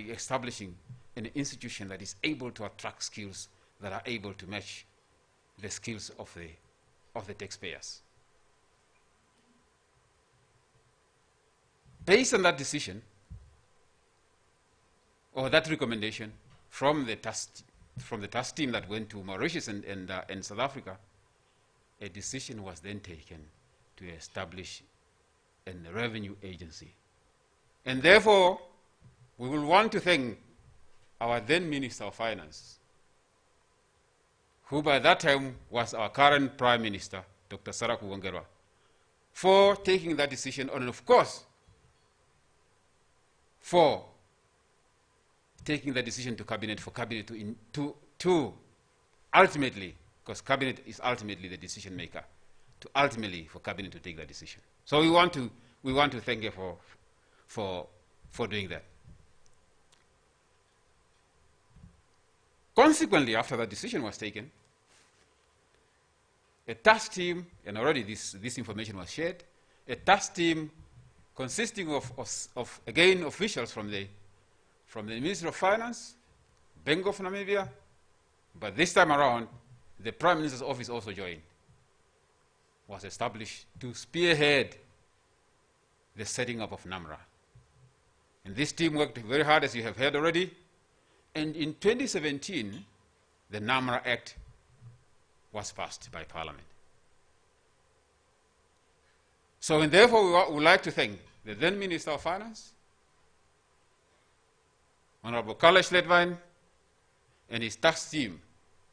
establishing an institution that is able to attract skills that are able to match the skills of the taxpayers. Based on that decision, or that recommendation from the task team that went to Mauritius and South Africa, a decision was then taken to establish a revenue agency. And therefore, we will want to thank our then Minister of Finance, who by that time was our current Prime Minister, Dr. Saraku Wongerwa, for taking that decision, and of course, for taking the decision to Cabinet, for Cabinet to ultimately, because Cabinet is ultimately the decision maker, to ultimately for Cabinet to take that decision. So we want to thank you for doing that. Consequently, after that decision was taken, a task team, and already this information was shared, a task team consisting of again officials from the Ministry of Finance, Bank of Namibia, but this time around, the Prime Minister's office also joined, was established to spearhead the setting up of NAMRA. And this team worked very hard, as you have heard already, and in 2017, the NAMRA Act was passed by Parliament. So, and therefore, we would like to thank the then Minister of Finance, Honorable Carla Schledwein, and his task team,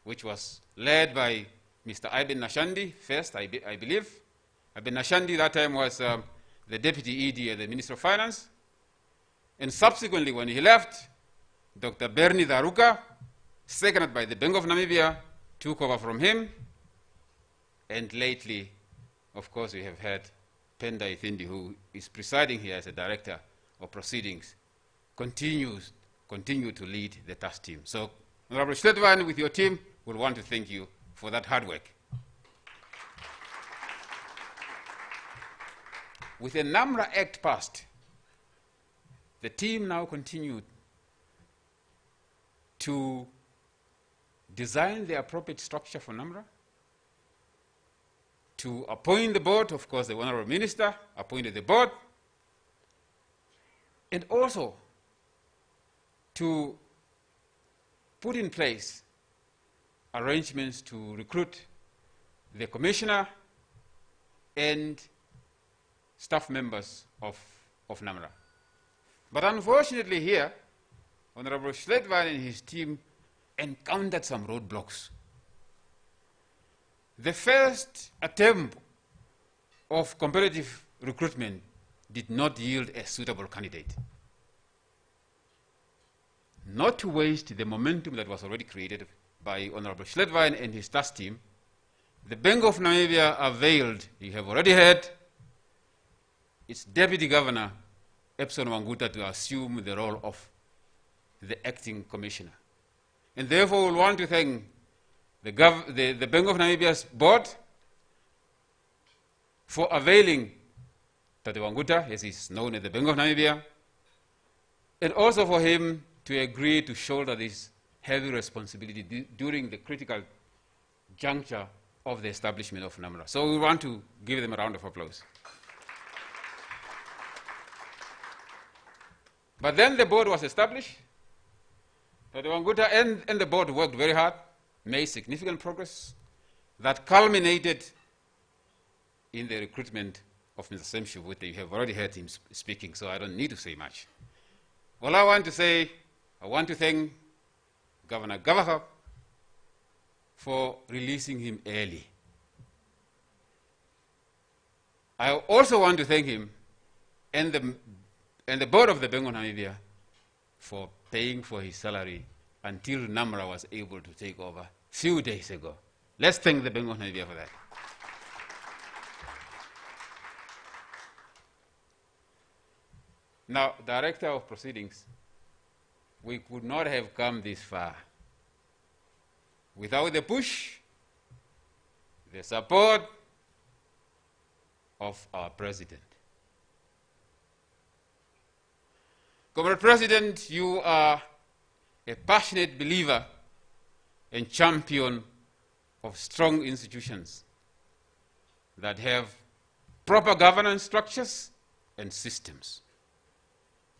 which was led by Mr. Iben Nashandi first, I believe. Iben Nashandi that time was the Deputy ED at the Ministry of Finance. And subsequently, when he left, Dr. Bernie Daruka, seconded by the Bank of Namibia, took over from him. And lately, of course, we have had Penda Ithindi, who is presiding here as a director of proceedings, continue to lead the task team. So, Honorable Schledwein, with your team, will want to thank you for that hard work. with the NAMRA Act passed, the team now continued to design the appropriate structure for NAMRA, to appoint the board. Of course, the Honorable Minister appointed the board, and also to put in place arrangements to recruit the commissioner and staff members of NAMRA. But unfortunately here, Honorable Schledwein and his team encountered some roadblocks. The first attempt of competitive recruitment did not yield a suitable candidate. Not to waste the momentum that was already created by Honorable Schledwein and his task team, the Bank of Namibia availed, you have already heard, its Deputy Governor, Epson Wanguta, to assume the role of the acting commissioner. And therefore, we want to thank the Bank of Namibia's board for availing Tate Wanguta, as is known as the Bank of Namibia, and also for him to agree to shoulder this heavy responsibility during the critical juncture of the establishment of NAMRA. So we want to give them a round of applause. But then the board was established. Tate Wanguta and the board worked very hard, made significant progress that culminated in the recruitment of Mr. Sam Shivute. You have already heard him speaking, so I don't need to say much. All I want to say, I want to thank Governor Gavaha for releasing him early. I also want to thank him and the board of the Bank of Namibia for paying for his salary until NAMRA was able to take over a few days ago. Let's thank the Bank of Namibia for that. Now, Director of Proceedings, we could not have come this far without the push, the support of our President. Comrade President, you are a passionate believer and champion of strong institutions that have proper governance structures and systems.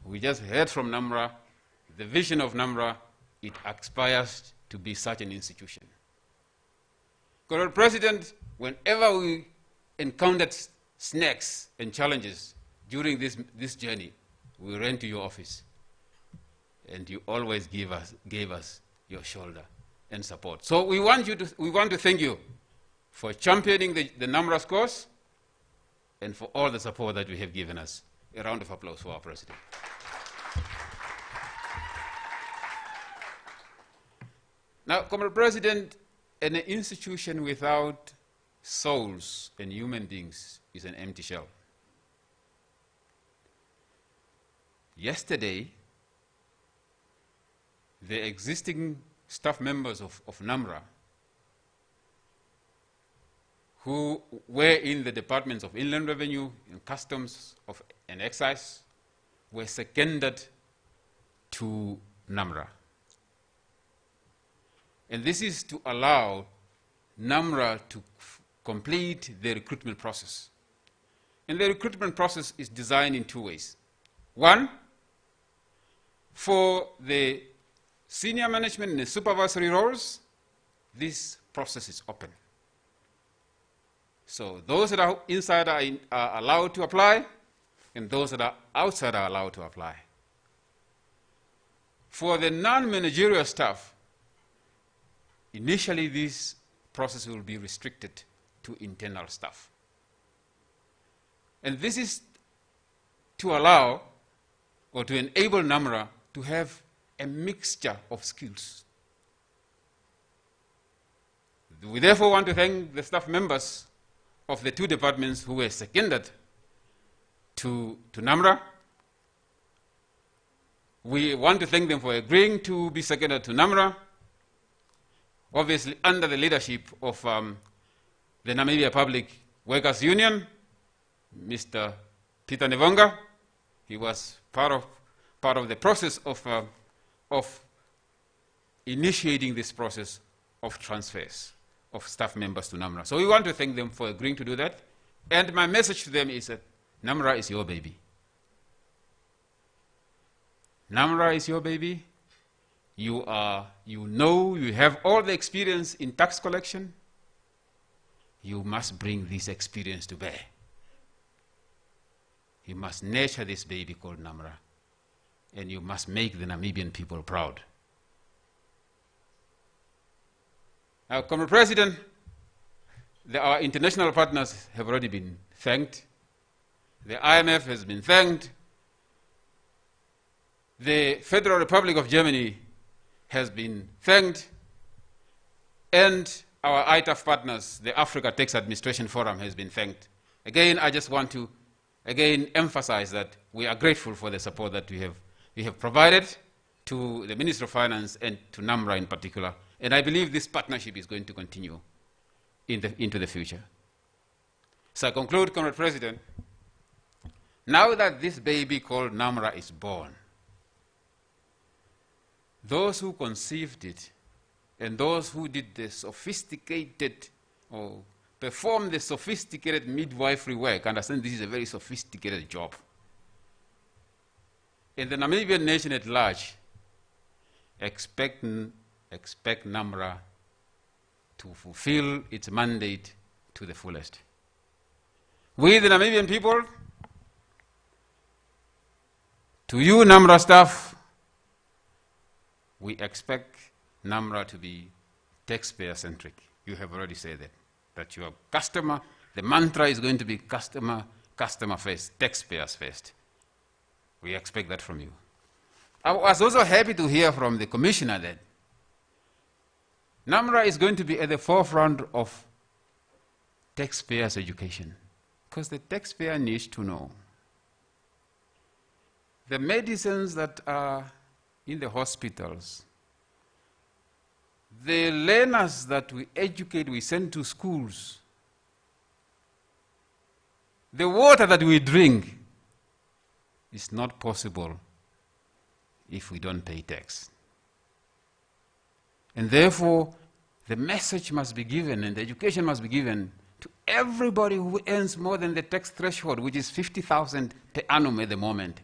We just heard from NAMRA, the vision of NAMRA, it aspires to be such an institution. Comrade President, whenever we encountered snags and challenges during this journey, we ran to your office, and you always gave us your shoulder and support. So we want to thank you for championing the NAMRA's cause and for all the support that you have given us. A round of applause for our President. Now, Comrade President, an institution without souls and human beings is an empty shell. Yesterday, the existing staff members of NAMRA who were in the departments of Inland Revenue and Customs and Excise were seconded to NAMRA. And this is to allow NAMRA to complete the recruitment process. And the recruitment process is designed in two ways. One, for the senior management and the supervisory roles, this process is open. So those that are inside are allowed to apply, and those that are outside are allowed to apply. For the non-managerial staff, initially this process will be restricted to internal staff. And this is to allow or to enable NAMRA to have a mixture of skills. We therefore want to thank the staff members of the two departments who were seconded to NAMRA. We want to thank them for agreeing to be seconded to NAMRA, obviously under the leadership of the Namibia Public Workers Union, Mr. Peter Nevonga. He was part of the process of initiating this process of transfers of staff members to NAMRA. So we want to thank them for agreeing to do that. And my message to them is that NAMRA is your baby. NAMRA is your baby. You have all the experience in tax collection. You must bring this experience to bear. You must nurture this baby called NAMRA, and you must make the Namibian people proud. Now, Comrade President, our international partners have already been thanked. The IMF has been thanked. The Federal Republic of Germany has been thanked. And our ITAF partners, the Africa Tax Administration Forum, has been thanked. Again, I just want to emphasize that we are grateful for the support that we have provided to the Minister of Finance and to NAMRA in particular. And I believe this partnership is going to continue into the future. So I conclude, Comrade President, now that this baby called NAMRA is born, those who conceived it and those who did the sophisticated or performed the sophisticated midwifery work understand this is a very sophisticated job. And the Namibian nation at large expect NAMRA to fulfill its mandate to the fullest. We, the Namibian people, to you, NAMRA staff, we expect NAMRA to be taxpayer-centric. You have already said that your customer, the mantra is going to be customer first, taxpayers first. We expect that from you. I was also happy to hear from the Commissioner that NAMRA is going to be at the forefront of taxpayers' education, because the taxpayer needs to know the medicines that are in the hospitals, the learners that we educate, we send to schools, the water that we drink is not possible if we don't pay tax. And therefore, the message must be given and the education must be given to everybody who earns more than the tax threshold, which is 50,000 per annum at the moment.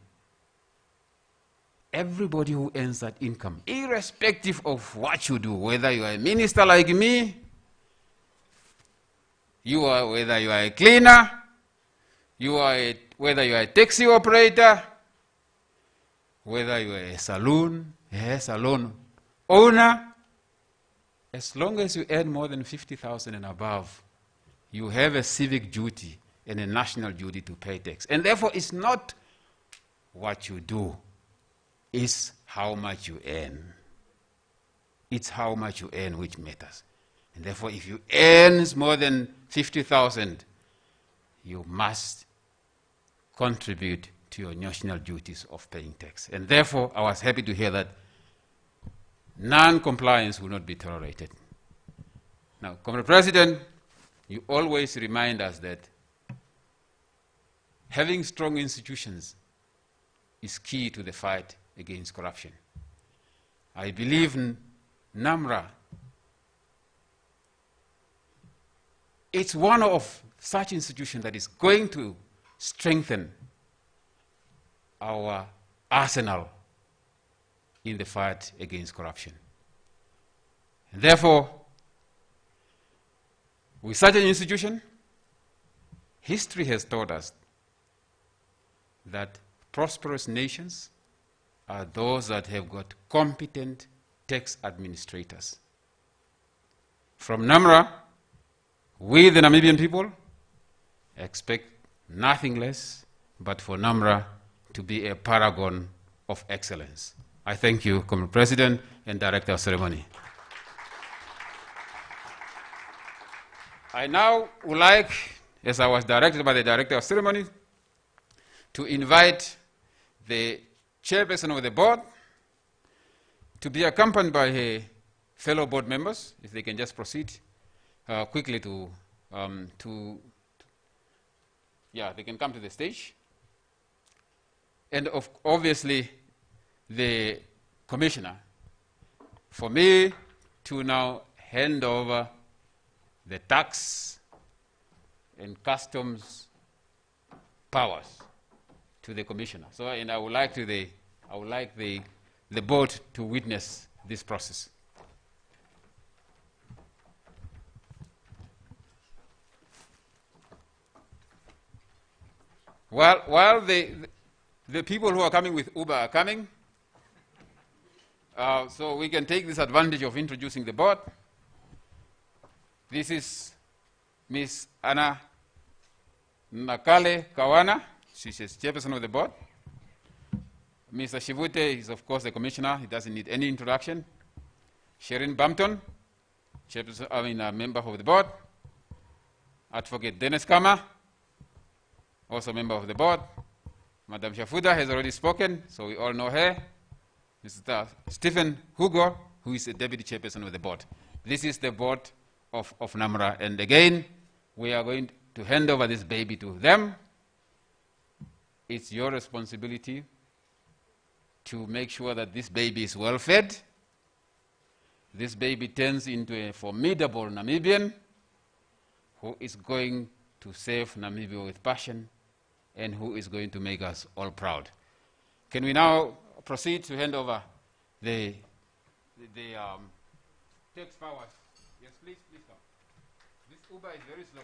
Everybody who earns that income, irrespective of what you do, whether you are a minister like me, whether you are a cleaner, whether you are a taxi operator, whether you are a salon owner, as long as you earn more than 50,000 and above, you have a civic duty and a national duty to pay tax. And therefore, it's not what you do, it's how much you earn. It's how much you earn which matters. And therefore, if you earn more than 50,000, you must contribute to your national duties of paying tax. And therefore, I was happy to hear that non-compliance will not be tolerated. Now, Comrade President, you always remind us that having strong institutions is key to the fight against corruption. I believe NAMRA, it's one of such institutions that is going to strengthen our arsenal in the fight against corruption. And therefore, with such an institution, history has taught us that prosperous nations are those that have got competent tax administrators. From NAMRA, we, the Namibian people, expect nothing less but for NAMRA to be a paragon of excellence. I thank you, Comrade President and Director of Ceremony. I now would like, as I was directed by the Director of Ceremony, to invite the Chairperson of the Board to be accompanied by her fellow board members, if they can just proceed quickly they can come to the stage. and obviously the commissioner, for me to now hand over the tax and customs powers to the commissioner. So, and I would like the board to witness this process. While the people who are coming with Uber are coming, so we can take this advantage of introducing the board. This is Ms. Anna Nakale Kawana. She's chairperson of the board. Mr. Shivute is, of course, the commissioner. He doesn't need any introduction. Sherin Bampton, chairperson, a member of the board. Advocate Dennis Kama, also a member of the board. Madam Shafuda has already spoken, so we all know her. Mr. Stephen Hugo, who is the deputy chairperson of the board. This is the board of NAMRA. And again, we are going to hand over this baby to them. It's your responsibility to make sure that this baby is well fed. This baby turns into a formidable Namibian who is going to serve Namibia with passion and who is going to make us all proud. Can we now proceed to hand over the tax powers? Yes, please come. This Uber is very slow.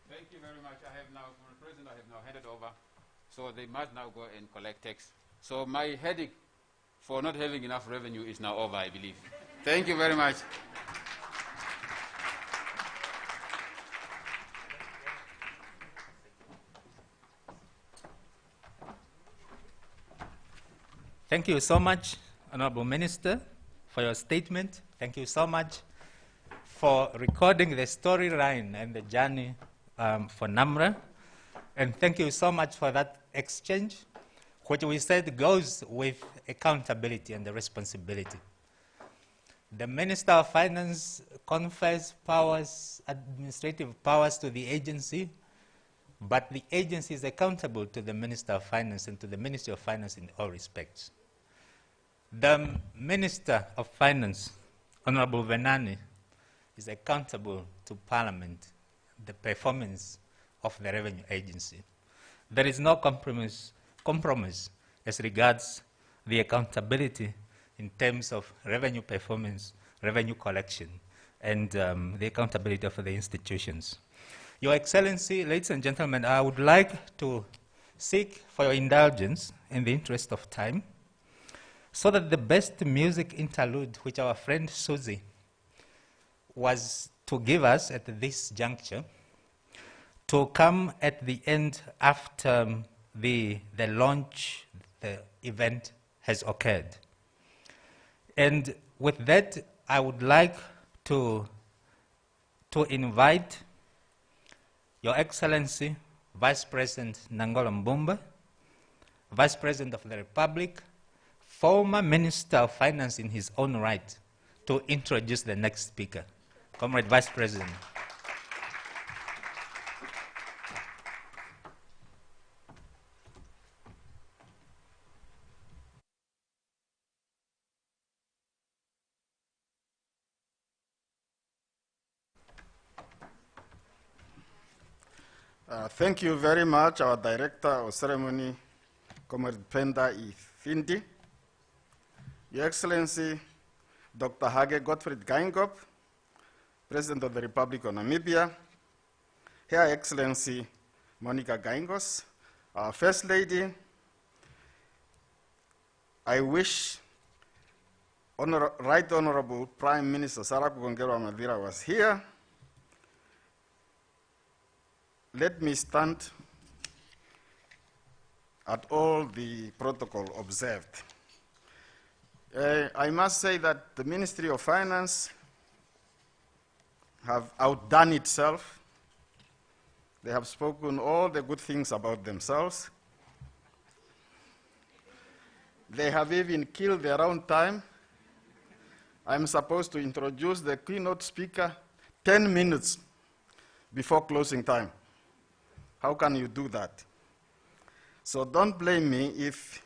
Thank you very much. I have now, President, I have now handed over. So they must now go and collect tax. So my headache for not having enough revenue is now over, I believe. Thank you very much. Thank you so much, Honorable Minister, for your statement. Thank you so much for recording the storyline and the journey for NAMRA. And thank you so much for that exchange, which we said goes with accountability and the responsibility. The Minister of Finance confers powers, administrative powers to the agency, but the agency is accountable to the Minister of Finance and to the Ministry of Finance in all respects. The Minister of Finance, Honorable Venani, is accountable to Parliament, the performance of the Revenue Agency. There is no compromise as regards the accountability in terms of revenue performance, revenue collection, and the accountability of the institutions. Your Excellency, ladies and gentlemen, I would like to seek for your indulgence in the interest of time, so that the best music interlude which our friend Susie was to give us at this juncture to come at the end after the launch, the event has occurred. And with that, I would like to invite Your Excellency, Vice President Nangola Mbumba, Vice President of the Republic, former Minister of Finance in his own right, to introduce the next speaker. Comrade Vice President. Thank you very much, our Director of Ceremony, Comrade Penda Ifindi. Your Excellency, Dr. Hage Gottfried Geingob, President of the Republic of Namibia, Her Excellency Monica Gaingos, our First Lady, I wish Right Honorable Prime Minister Sarah Kugongero Madira was here. Let me stand at all the protocol observed. I must say that the Ministry of Finance have outdone itself. They have spoken all the good things about themselves. They have even killed their own time. I'm supposed to introduce the keynote speaker 10 minutes before closing time. How can you do that? So don't blame me if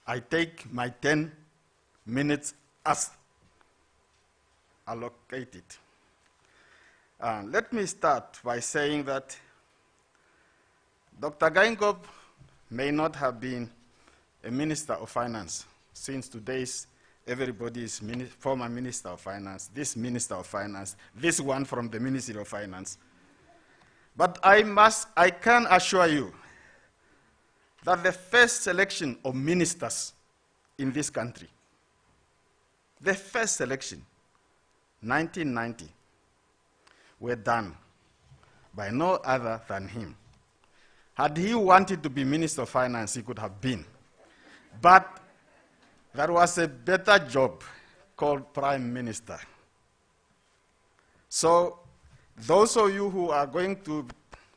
I take my 10 minutes as allocated. Let me start by saying that Dr. Gaingop may not have been a Minister of Finance, since today's everybody is former Minister of Finance, this Minister of Finance, this one from the Ministry of Finance. But I can assure you that the first selection of ministers in this country, the first selection, 1990, were done by no other than him. Had he wanted to be Minister of Finance, he could have been. But there was a better job called Prime Minister. So those of you who are going to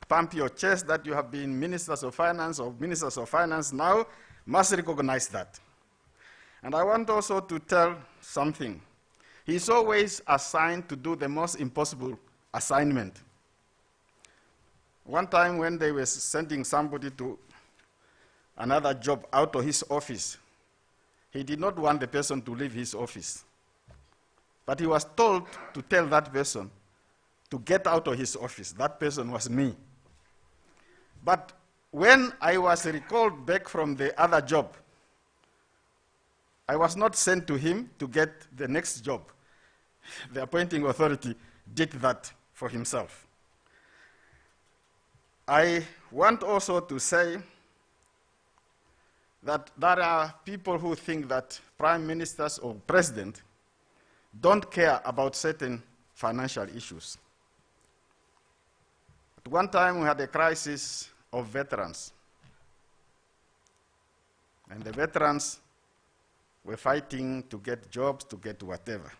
pump your chest that you have been Ministers of Finance or Ministers of Finance now must recognize that. And I want also to tell something. He's always assigned to do the most impossible assignment. One time when they were sending somebody to another job out of his office, he did not want the person to leave his office. But he was told to tell that person to get out of his office. That person was me. But when I was recalled back from the other job, I was not sent to him to get the next job. The appointing authority did that for himself. I want also to say that there are people who think that prime ministers or president don't care about certain financial issues. At one time we had a crisis of veterans. And the veterans were fighting to get jobs, to get whatever.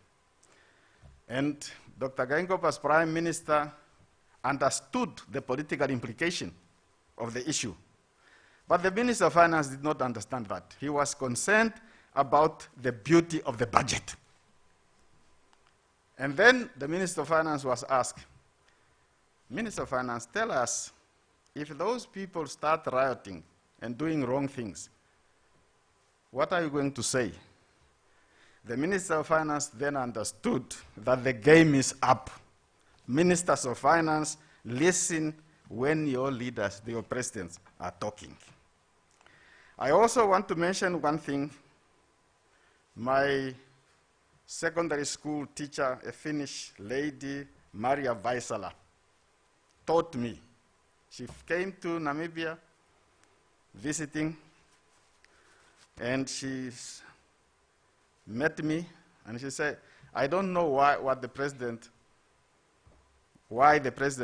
And Dr. Gaingop, as prime minister, understood the political implication of the issue. But the Minister of Finance did not understand that. He was concerned about the beauty of the budget. And then the Minister of Finance was asked, Minister of Finance, tell us, if those people start rioting and doing wrong things, what are you going to say? The Minister of Finance then understood that the game is up. Ministers of Finance, listen when your leaders, your presidents, are talking. I also want to mention one thing. My secondary school teacher, a Finnish lady, Maria Vaisala, taught me. She came to Namibia visiting, and she met me, and she said, I don't know why the president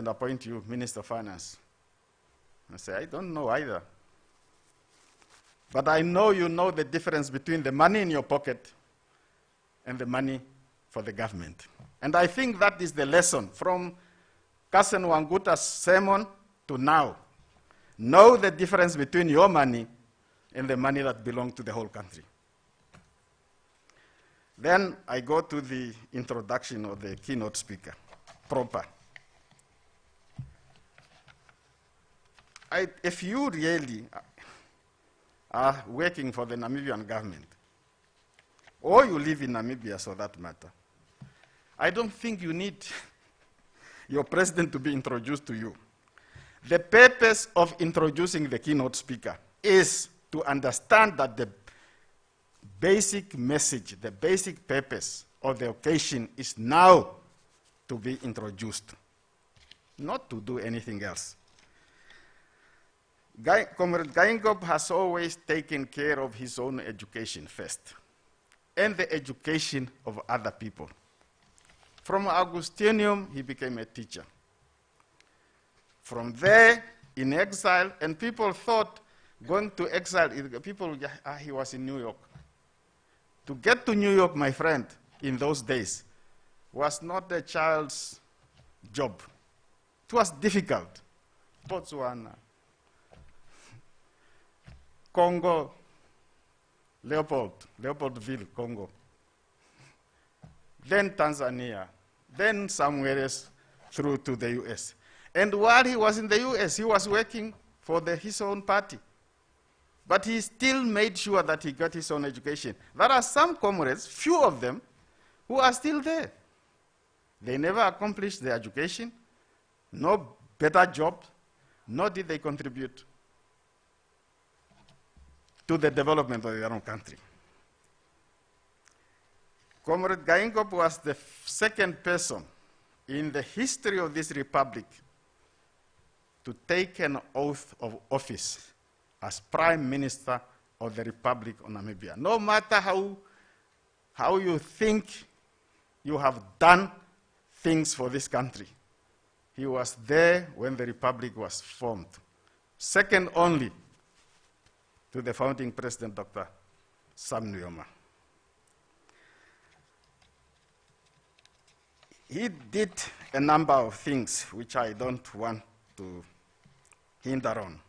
appointed you Minister of Finance. I said, I don't know either. But I know you know the difference between the money in your pocket and the money for the government. And I think that is the lesson from Cousin Wanguta's sermon to now. Know the difference between your money and the money that belongs to the whole country. Then I go to the introduction of the keynote speaker, proper. If you really are working for the Namibian government, or you live in Namibia, for that matter, I don't think you need your president to be introduced to you. The purpose of introducing the keynote speaker is to understand that the basic message, the basic purpose of the occasion is now to be introduced, not to do anything else. Comrade Gaingop has always taken care of his own education first, and the education of other people. From Augustinium, he became a teacher. From there, in exile, and people thought going to exile, he was in New York. To get to New York, my friend, in those days, was not a child's job. It was difficult. Botswana, Congo, Leopoldville, Congo, then Tanzania, then somewhere else through to the US. And while he was in the US, he was working for his own party. But he still made sure that he got his own education. There are some comrades, few of them, who are still there. They never accomplished their education, no better job, nor did they contribute to the development of their own country. Comrade Gaingop was the second person in the history of this republic to take an oath of office as Prime Minister of the Republic of Namibia. No matter how you think you have done things for this country, he was there when the Republic was formed. Second only to the founding president, Dr. Sam Nujoma. He did a number of things which I don't want to hinder on.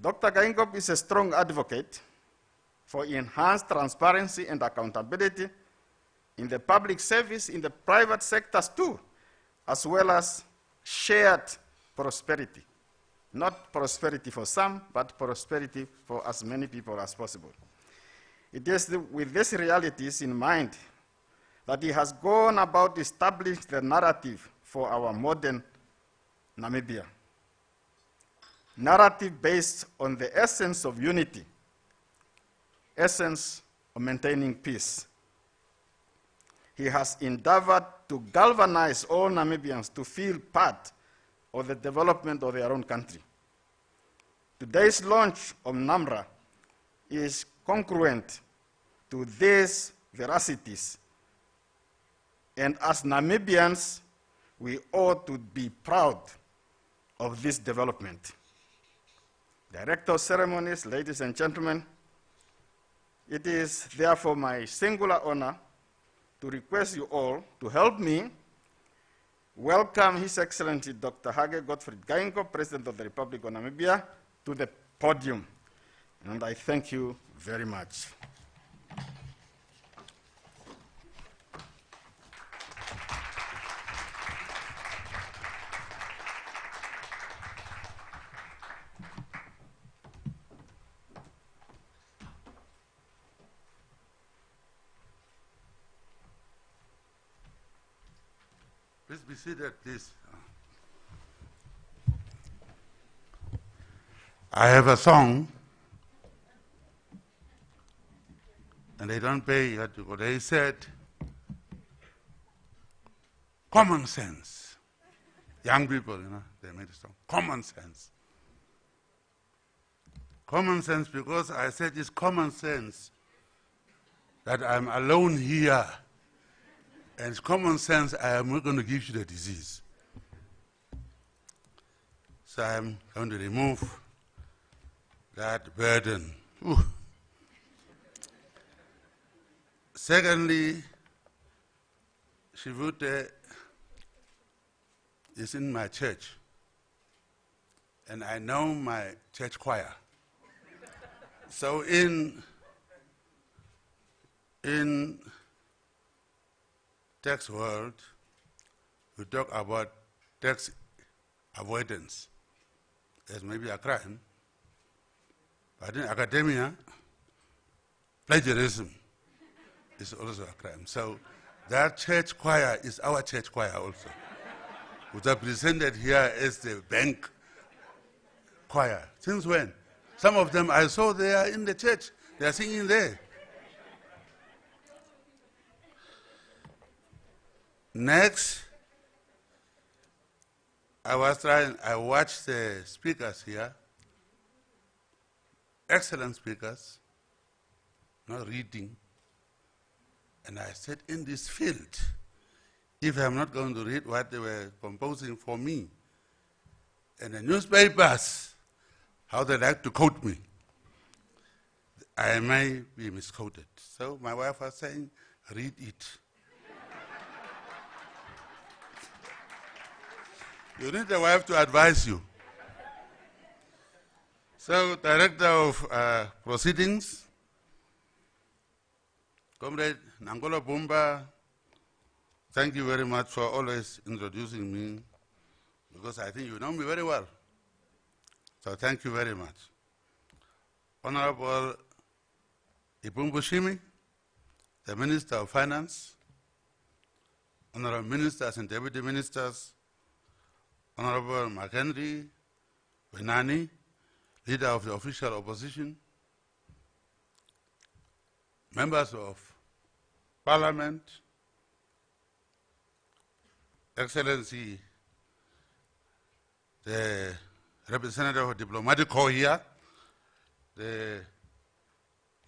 Dr. Gaingop is a strong advocate for enhanced transparency and accountability in the public service, in the private sectors too, as well as shared prosperity. Not prosperity for some, but prosperity for as many people as possible. It is with these realities in mind that he has gone about establishing the narrative for our modern Namibia. Narrative based on the essence of unity, essence of maintaining peace. He has endeavored to galvanize all Namibians to feel part of the development of their own country. Today's launch of NAMRA is congruent to these veracities, and as Namibians, we ought to be proud of this development. Director of Ceremonies, ladies and gentlemen, it is therefore my singular honor to request you all to help me welcome His Excellency Dr. Hage Gottfried Geingob, President of the Republic of Namibia, to the podium. And I thank you very much. Please be seated, please. I have a song, and they don't pay what to go. They said, common sense. Young people, they made a song. Common sense. Common sense, because I said it's common sense that I'm alone here. And it's common sense I am not going to give you the disease. So I'm going to remove that burden. Ooh. Secondly, Shivute is in my church, and I know my church choir. So in tax world, we talk about tax avoidance as maybe a crime, but in academia, plagiarism is also a crime. So that church choir is our church choir also, which are presented here as the bank choir. Since when? Some of them I saw they are in the church, they are singing there. Next, I watched the speakers here, excellent speakers, not reading. And I said, in this field, if I'm not going to read what they were composing for me, and the newspapers, how they like to quote me, I may be misquoted. So my wife was saying, read it. You need a wife to advise you. So, Director of Proceedings, Comrade Nangola Bumba, thank you very much for always introducing me, because I think you know me very well. So thank you very much. Honorable Ipumbushimi, the Minister of Finance, Honorable Ministers and Deputy Ministers, Honorable McHenry Wenani, Leader of the Official Opposition, Members of Parliament, Excellency, the representative of diplomatic corps here, the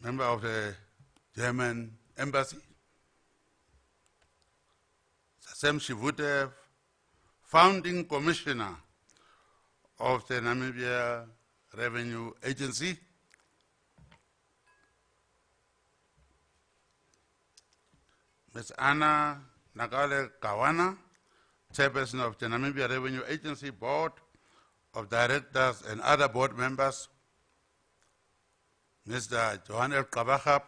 member of the German embassy, Sasem Shivute, founding commissioner of the Namibia Revenue Agency, Ms. Anna Nagale Kawana, chairperson of the Namibia Revenue Agency Board of Directors and other board members, Mr. Johan L. Kabachap,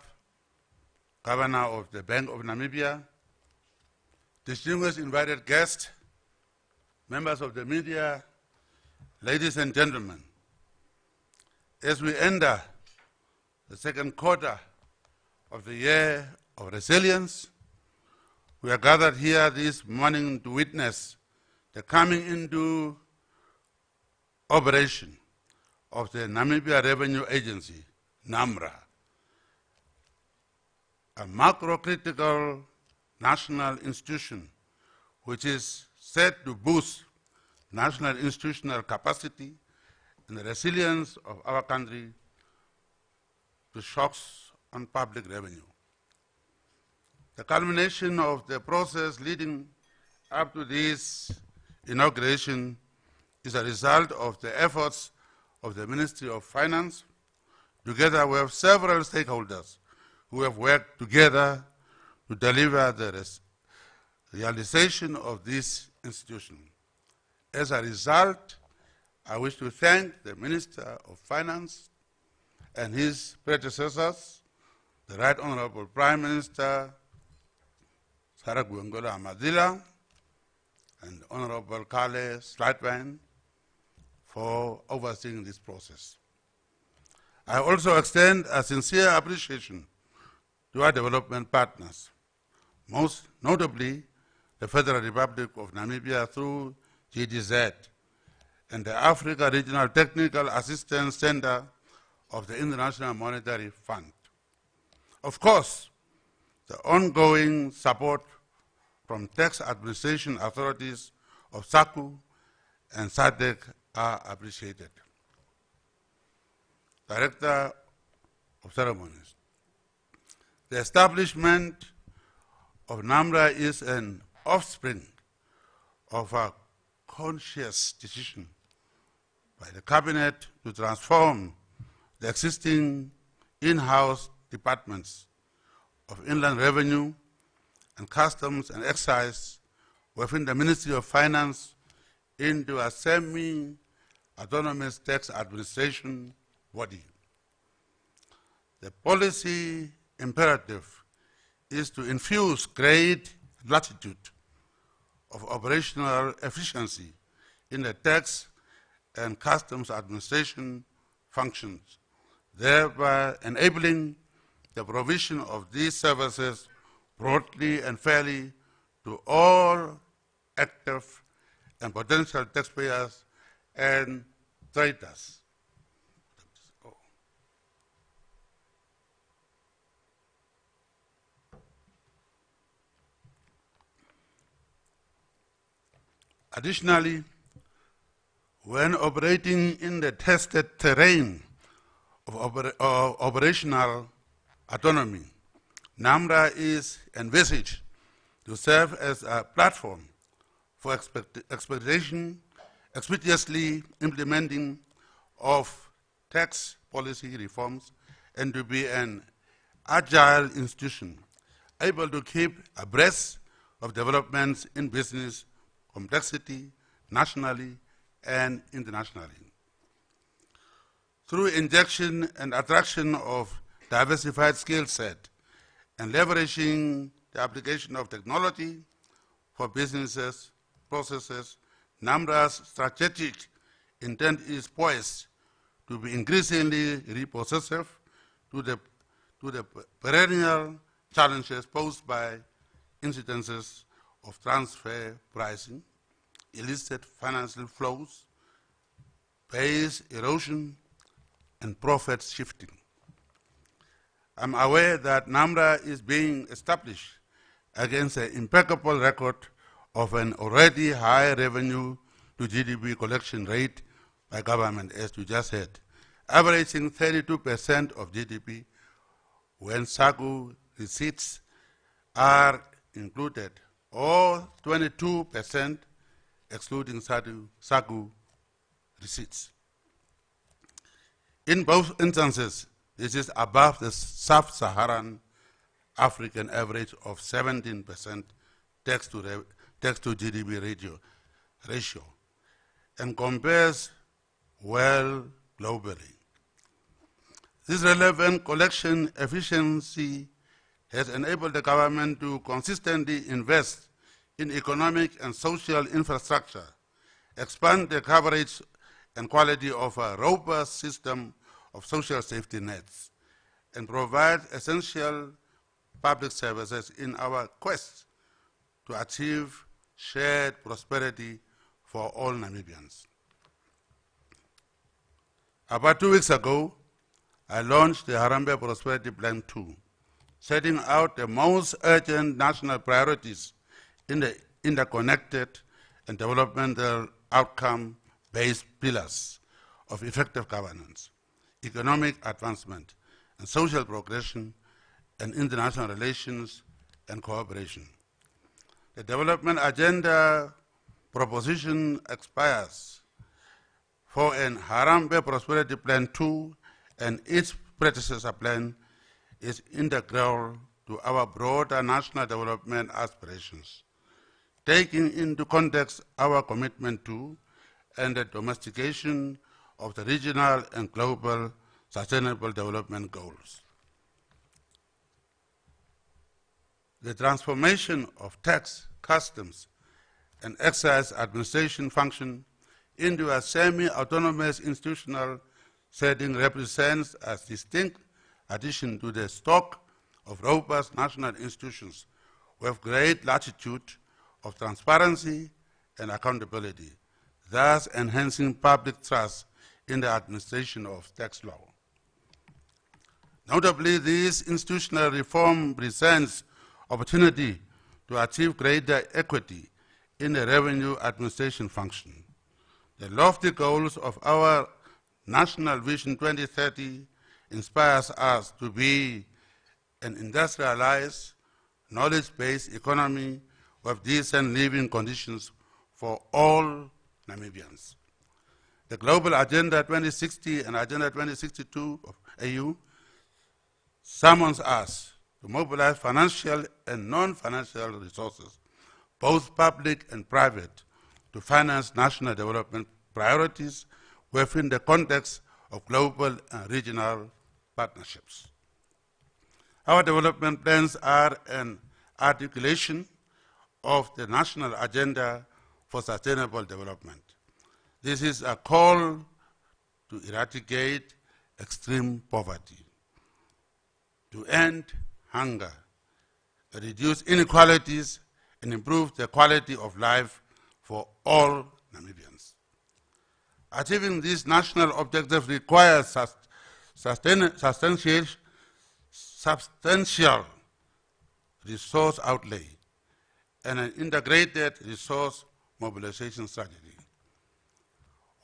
Governor of the Bank of Namibia, distinguished invited guests, members of the media, ladies and gentlemen. As we enter the second quarter of the year of resilience, we are gathered here this morning to witness the coming into operation of the Namibia Revenue Agency, NAMRA, a macro-critical national institution which is set to boost national institutional capacity and the resilience of our country to shocks on public revenue. The culmination of the process leading up to this inauguration is a result of the efforts of the Ministry of Finance. Together we have several stakeholders who have worked together to deliver the realization of this institution. As a result, I wish to thank the Minister of Finance and his predecessors, the Right Honorable Prime Minister Saragwengolo Amadila and Honorable Kale Slightwine for overseeing this process. I also extend a sincere appreciation to our development partners, most notably the Federal Republic of Namibia through GDZ and the Africa Regional Technical Assistance Center of the International Monetary Fund. Of course, the ongoing support from tax administration authorities of SACU and SADC are appreciated. Director of Ceremonies. The establishment of NAMRA is an offspring of a conscious decision by the Cabinet to transform the existing in-house departments of Inland Revenue and Customs and Excise within the Ministry of Finance into a semi-autonomous tax administration body. The policy imperative is to infuse great latitude of operational efficiency in the tax and customs administration functions, thereby enabling the provision of these services broadly and fairly to all active and potential taxpayers and traders. Additionally, when operating in the tested terrain of operational autonomy, NAMRA is envisaged to serve as a platform for expeditiously implementing of tax policy reforms and to be an agile institution able to keep abreast of developments in business complexity nationally and internationally. through injection and attraction of diversified skill set and leveraging the application of technology for businesses, processes, NAMRA's strategic intent is poised to be increasingly repossessive to the perennial challenges posed by incidences of transfer pricing, illicit financial flows, base erosion, and profit shifting. I'm aware that NAMRA is being established against an impeccable record of an already high revenue to GDP collection rate by government, as you just heard, averaging 32% of GDP when SAGU receipts are included, or 22% excluding SAGU receipts. In both instances, this is above the sub-Saharan African average of 17% tax to GDP ratio and compares well globally. This relevant collection efficiency has enabled the government to consistently invest in economic and social infrastructure, expand the coverage and quality of a robust system of social safety nets, and provide essential public services in our quest to achieve shared prosperity for all Namibians. About 2 weeks ago, I launched the Harambee Prosperity Plan 2, setting out the most urgent national priorities in the interconnected and developmental outcome-based pillars of effective governance, economic advancement, and social progression, and international relations and cooperation. The development agenda proposition expires for an Harambee Prosperity Plan 2 and its predecessor plan is integral to our broader national development aspirations, taking into context our commitment to and the domestication of the regional and global sustainable development goals. The transformation of tax, customs, and excise administration function into a semi-autonomous institutional setting represents a distinct addition to the stock of robust national institutions with great latitude of transparency and accountability, thus enhancing public trust in the administration of tax law. Notably, this institutional reform presents opportunity to achieve greater equity in the revenue administration function. The lofty goals of our National Vision 2030 inspires us to be an industrialized, knowledge-based economy with decent living conditions for all Namibians. The Global Agenda 2060 and Agenda 2062 of AU summons us to mobilize financial and non-financial resources, both public and private, to finance national development priorities within the context of global and regional partnerships. Our development plans are an articulation of the national agenda for sustainable development. This is a call to eradicate extreme poverty, to end hunger, reduce inequalities, and improve the quality of life for all Namibians. Achieving these national objectives requires substantial resource outlay and an integrated resource mobilization strategy.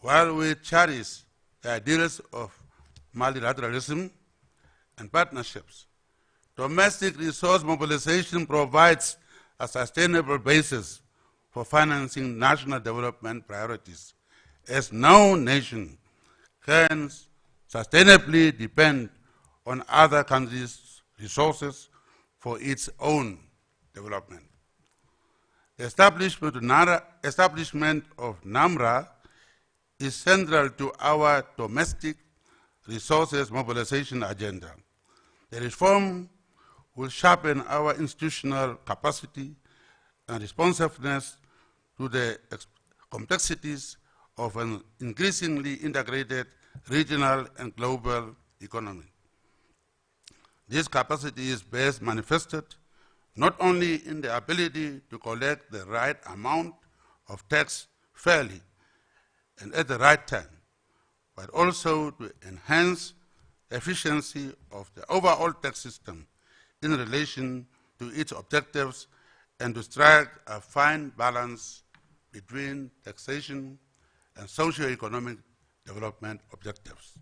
While we cherish the ideals of multilateralism and partnerships, domestic resource mobilization provides a sustainable basis for financing national development priorities, as no nation can sustainably depend on other countries' resources for its own development. The establishment of NAMRA is central to our domestic resources mobilization agenda. The reform will sharpen our institutional capacity and responsiveness to the complexities of an increasingly integrated regional and global economy. This capacity is best manifested not only in the ability to collect the right amount of tax fairly and at the right time, but also to enhance the efficiency of the overall tax system in relation to its objectives and to strike a fine balance between taxation and socio-economic development objectives.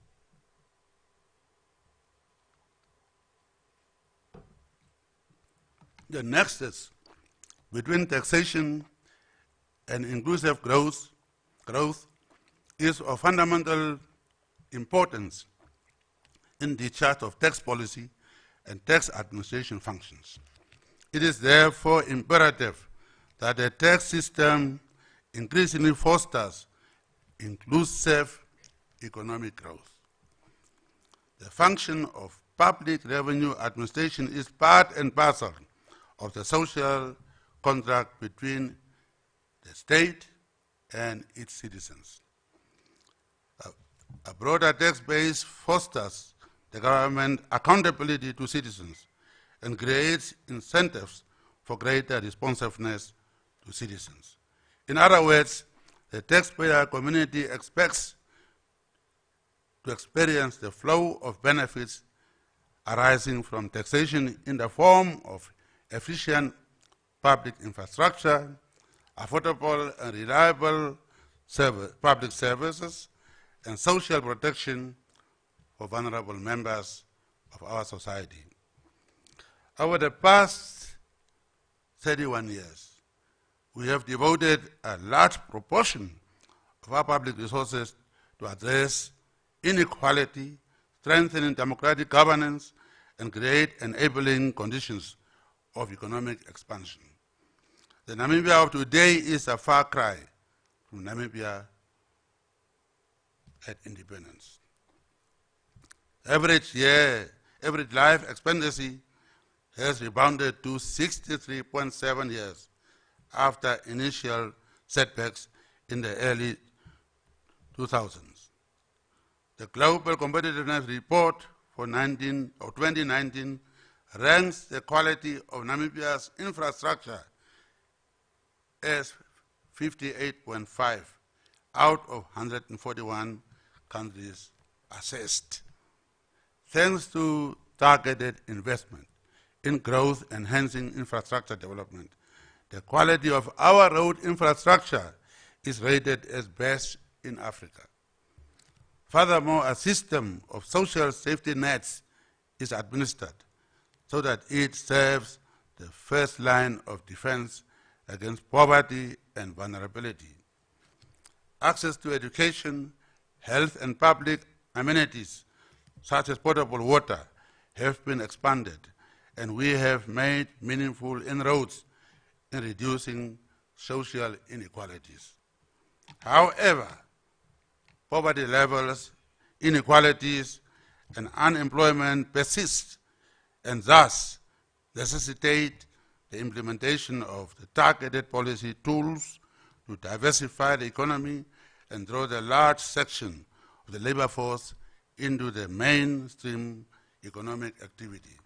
The nexus between taxation and inclusive growth is of fundamental importance in the chart of tax policy and tax administration functions. It is therefore imperative that the tax system increasingly fosters inclusive economic growth. The function of public revenue administration is part and parcel of the social contract between the state and its citizens. A broader tax base fosters the government accountability to citizens and creates incentives for greater responsiveness to citizens. In other words, the taxpayer community expects to experience the flow of benefits arising from taxation in the form of efficient public infrastructure, affordable and reliable public services, and social protection for vulnerable members of our society. Over the past 31 years, we have devoted a large proportion of our public resources to address inequality, strengthening democratic governance, and create enabling conditions of economic expansion. The Namibia of today is a far cry from Namibia at independence. Average life expectancy has rebounded to 63.7 years after initial setbacks in the early 2000s. The Global Competitiveness Report for 2019 ranks the quality of Namibia's infrastructure as 58.5 out of 141 countries assessed. Thanks to targeted investment in growth-enhancing infrastructure development, the quality of our road infrastructure is rated as best in Africa. Furthermore, a system of social safety nets is administered so that it serves the first line of defense against poverty and vulnerability. Access to education, health, and public amenities, such as potable water, have been expanded, and we have made meaningful inroads in reducing social inequalities. However, poverty levels, inequalities, and unemployment persist, and thus necessitate the implementation of the targeted policy tools to diversify the economy and draw the large section of the labor force into the mainstream economic activity.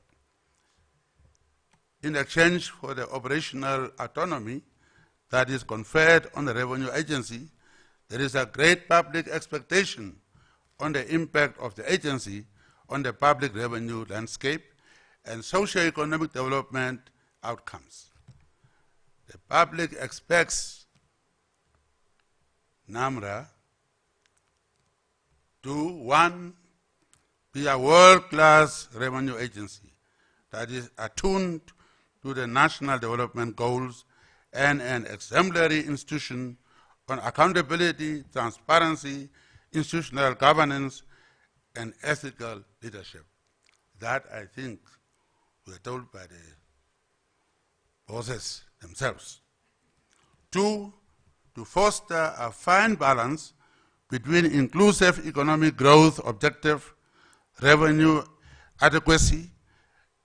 In exchange for the operational autonomy that is conferred on the Revenue Agency, there is a great public expectation on the impact of the agency on the public revenue landscape and socio-economic development outcomes. The public expects NAMRA to, one, be a world-class revenue agency that is attuned to the national development goals and an exemplary institution on accountability, transparency, institutional governance, and ethical leadership. That, I think, we are told by the bosses themselves. Two, to foster a fine balance between inclusive economic growth objective revenue adequacy,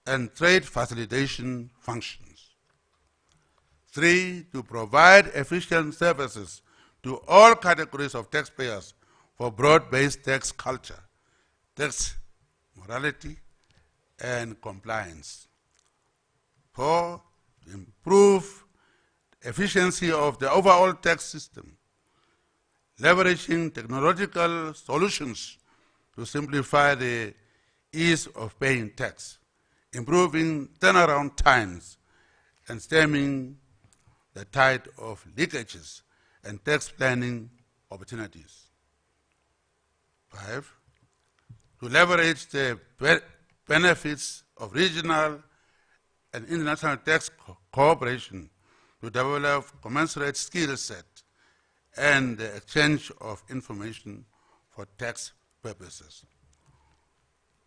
and trade facilitation functions. 3, to provide efficient services to all categories of taxpayers for broad-based tax culture, tax morality, and compliance. 4, to improve efficiency of the overall tax system, leveraging technological solutions to simplify the ease of paying tax, improving turnaround times, and stemming the tide of leakages and tax planning opportunities. 5, to leverage the benefits of regional and international tax cooperation to develop commensurate skill set and the exchange of information for tax purposes.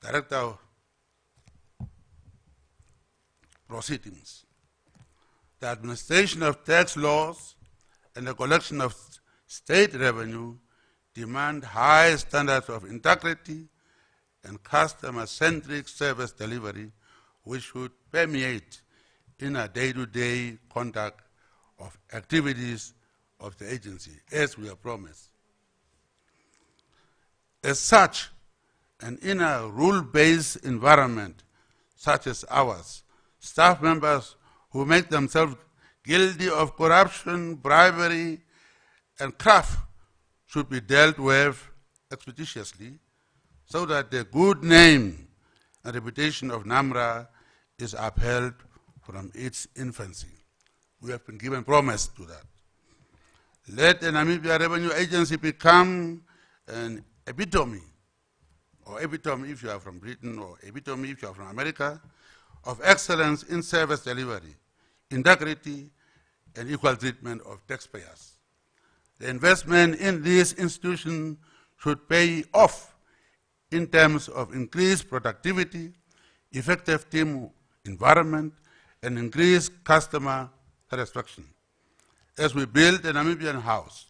Director of Proceedings. The administration of tax laws and the collection of state revenue demand high standards of integrity and customer-centric service delivery, which should permeate in a day-to-day conduct of activities of the agency, as we have promised. As such, and in a rule-based environment such as ours, staff members who make themselves guilty of corruption, bribery, and graft should be dealt with expeditiously so that the good name and reputation of NAMRA is upheld from its infancy. We have been given promise to that. Let the Namibia Revenue Agency become an epitome, or epitome if you are from Britain, or epitome if you are from America, of excellence in service delivery, integrity, and equal treatment of taxpayers. The investment in this institution should pay off in terms of increased productivity, effective team environment, and increased customer satisfaction. As we build a Namibian house,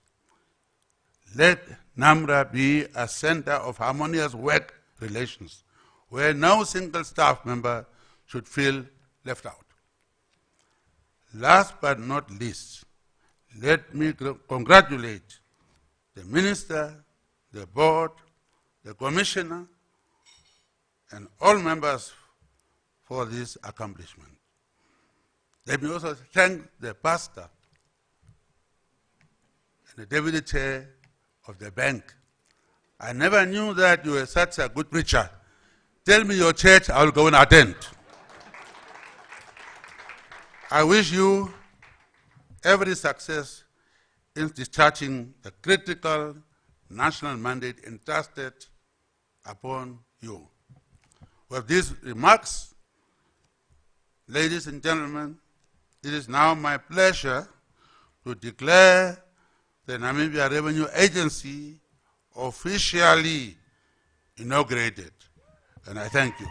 let NAMRA be a center of harmonious work relations, where no single staff member should feel left out. Last but not least, let me congratulate the minister, the board, the commissioner, and all members for this accomplishment. Let me also thank the pastor and the deputy chair of the bank. I never knew that you were such a good preacher. Tell me your church, I will go and attend. I wish you every success in discharging the critical national mandate entrusted upon you. With these remarks, ladies and gentlemen, it is now my pleasure to declare the Namibia Revenue Agency officially inaugurated, and I thank you.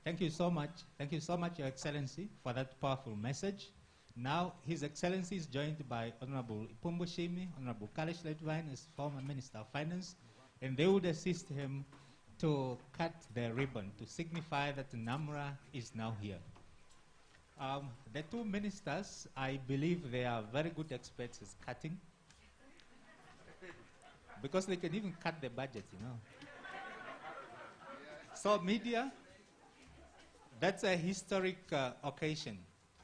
Thank you so much. Thank you so much, Your Excellency, for that powerful message. Now, His Excellency is joined by Honorable Ipumbu Shimi, Honorable Kalesh Letvine, as former Minister of Finance, and they would assist him to cut the ribbon to signify that NAMRA is now here. The two ministers, I believe they are very good experts at cutting, because they can even cut the budget, you know. So media, that's a historic occasion.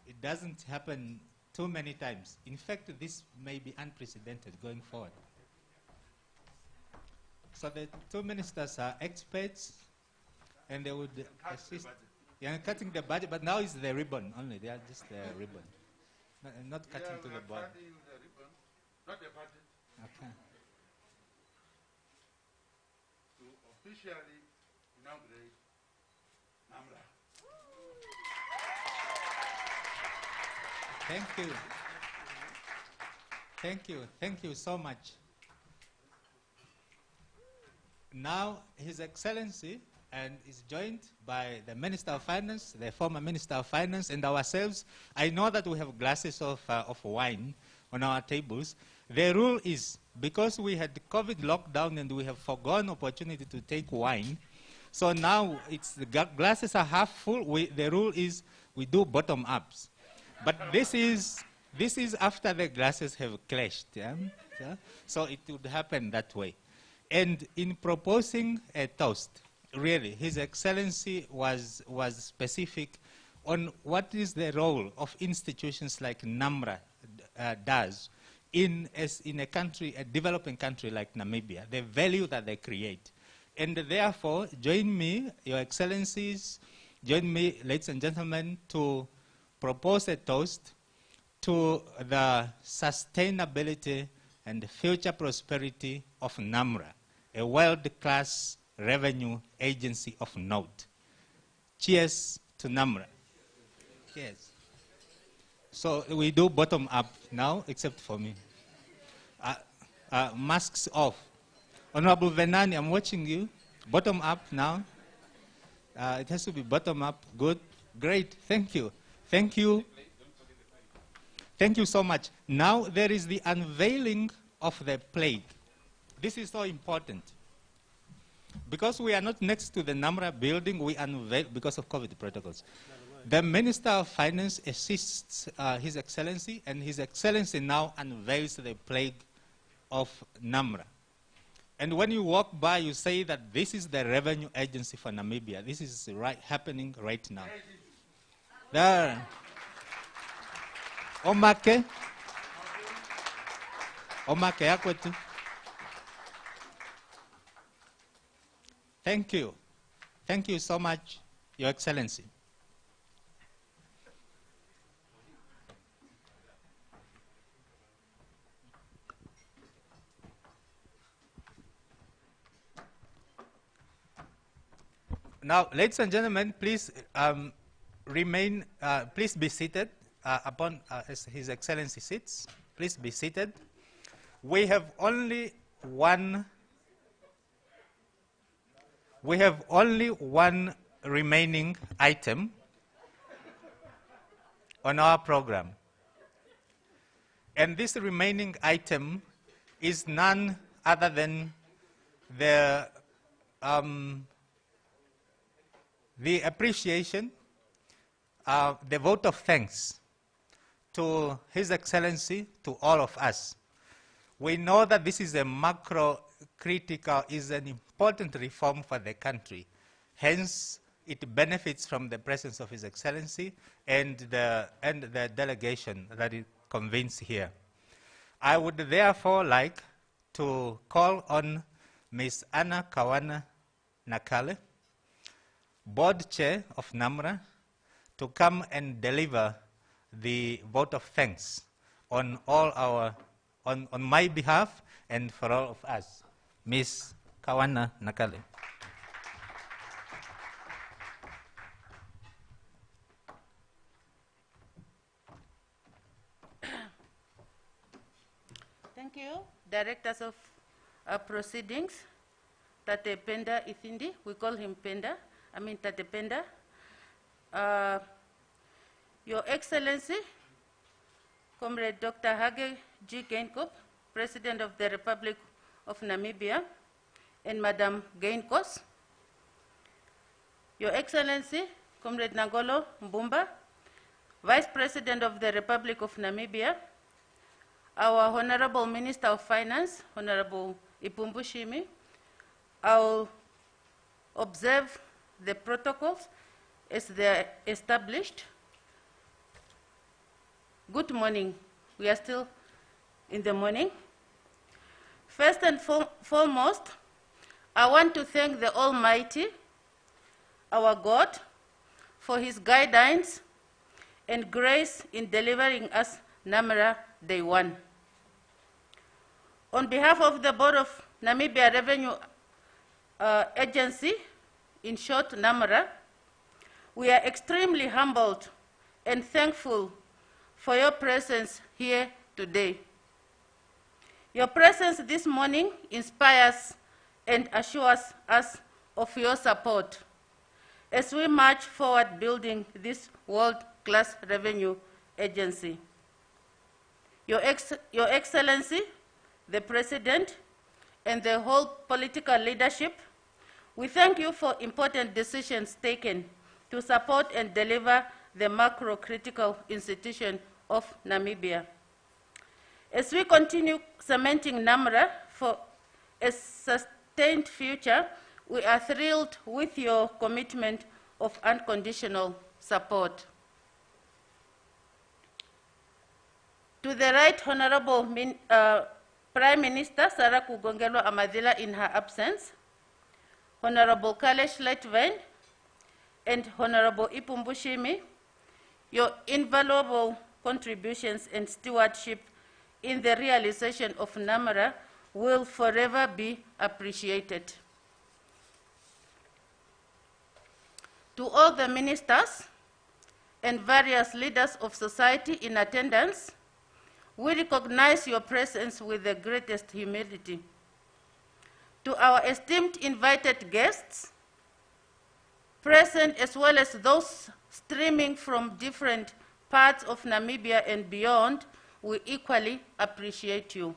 It doesn't happen too many times. In fact, this may be unprecedented going forward. So the two ministers are experts, and they would assist. Yeah, cutting the budget, but now it's the ribbon only. They are just the ribbon, not cutting to the bottom. Cutting the ribbon, not the budget. Okay. To officially inaugurate NAMRA. Thank you. Thank you. Thank you so much. now His Excellency and is joined by the Minister of Finance, the former Minister of Finance, and ourselves. I know that we have glasses of wine on our tables. The rule is, because we had the COVID lockdown and we have forgone opportunity to take wine, so now the glasses are half full. The rule is we do bottom-ups. But this is after the glasses have clashed. Yeah? Yeah? So it would happen that way. And in proposing a toast, really, His Excellency was specific on what is the role of institutions like NAMRA does in a country, a developing country like Namibia, the value that they create. And therefore, join me, Your Excellencies, join me, ladies and gentlemen, to propose a toast to the sustainability and future prosperity of NAMRA, a world-class revenue agency of note. Cheers to NAMRA. Yes. So we do bottom up now, except for me. Masks off. Honorable Venani, I'm watching you. Bottom up now. It has to be bottom up. Good. Great. Thank you. Thank you. Thank you so much. Now there is the unveiling of the plague. This is so important. Because we are not next to the NAMRA building, we unveil, because of COVID protocols. The Minister of Finance assists His Excellency, and His Excellency now unveils the plague of NAMRA. And when you walk by, you say that this is the revenue agency for Namibia. This is happening right now. There. Omake. Omake akwetu. Thank you. Thank you so much, Your Excellency. Now, ladies and gentlemen, please please be seated upon as His Excellency sits. Please be seated. We have only one remaining item on our program. And this remaining item is none other than the appreciation, the vote of thanks to His Excellency, to all of us. We know that this is a macro-critical, is an important reform for the country. Hence, it benefits from the presence of His Excellency and the delegation that it convenes here. I would therefore like to call on Ms. Anna Kawana Nakale, Board Chair of NAMRA, to come and deliver the vote of thanks on my behalf and for all of us. Ms. Kawana Nakale. Thank you, Directors of Proceedings, Tate Penda Ithindi, we call him Penda, Tate Penda. Your Excellency, Comrade Dr. Hage G. Geinkop, President of the Republic of Namibia, and Madam Geinkos. Your Excellency, Comrade Nangolo Mbumba, Vice President of the Republic of Namibia, our Honorable Minister of Finance, Honorable Ipumbu Shimi. I'll observe the protocols as they're established. Good morning. We are still in the morning. First and foremost, I want to thank the Almighty, our God, for His guidance and grace in delivering us NAMRA Day 1. On behalf of the Board of Namibia Revenue Agency, in short NAMRA, we are extremely humbled and thankful for your presence here today. Your presence this morning inspires and assures us of your support as we march forward building this world-class revenue agency. Your Excellency, the President, and the whole political leadership, we thank you for important decisions taken to support and deliver the macro-critical institution of Namibia. As we continue cementing NAMRA for a sustained future, we are thrilled with your commitment of unconditional support. To the Right Honorable Prime Minister Sarah Kugongelwa Amadila in her absence, Honorable Kalesh Letvin, and Honorable Ipumbushimi, your invaluable contributions and stewardship in the realization of NAMRA will forever be appreciated. To all the ministers and various leaders of society in attendance, we recognize your presence with the greatest humility. To our esteemed invited guests, present as well as those streaming from different parts of Namibia and beyond, we equally appreciate you.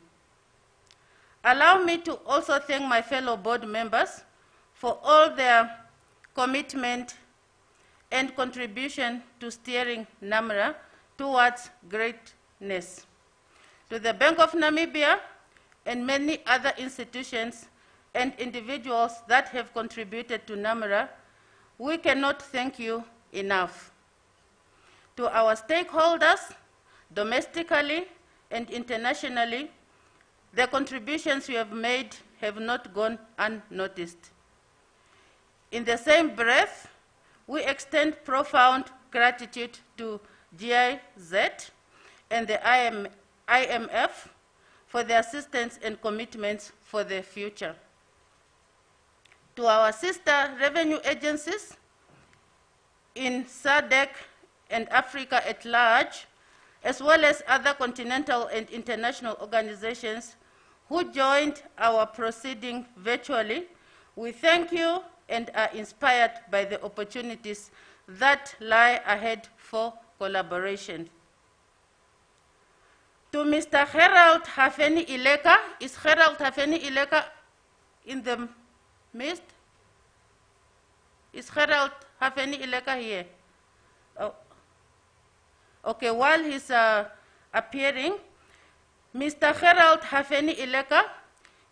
Allow me to also thank my fellow board members for all their commitment and contribution to steering NAMRA towards greatness. To the Bank of Namibia and many other institutions and individuals that have contributed to NAMRA, we cannot thank you enough. To our stakeholders, domestically and internationally, the contributions you have made have not gone unnoticed. In the same breath, we extend profound gratitude to GIZ and the IMF for their assistance and commitments for the future. To our sister revenue agencies in SADC and Africa at large, as well as other continental and international organizations who joined our proceeding virtually, we thank you and are inspired by the opportunities that lie ahead for collaboration. To Mr. Gerald Hafeni Ileka, is Gerald Hafeni Ileka in the midst? Is Gerald Hafeni Ileka here? Oh. Okay, while he's appearing, Mr. Gerald Hafeni Ileka,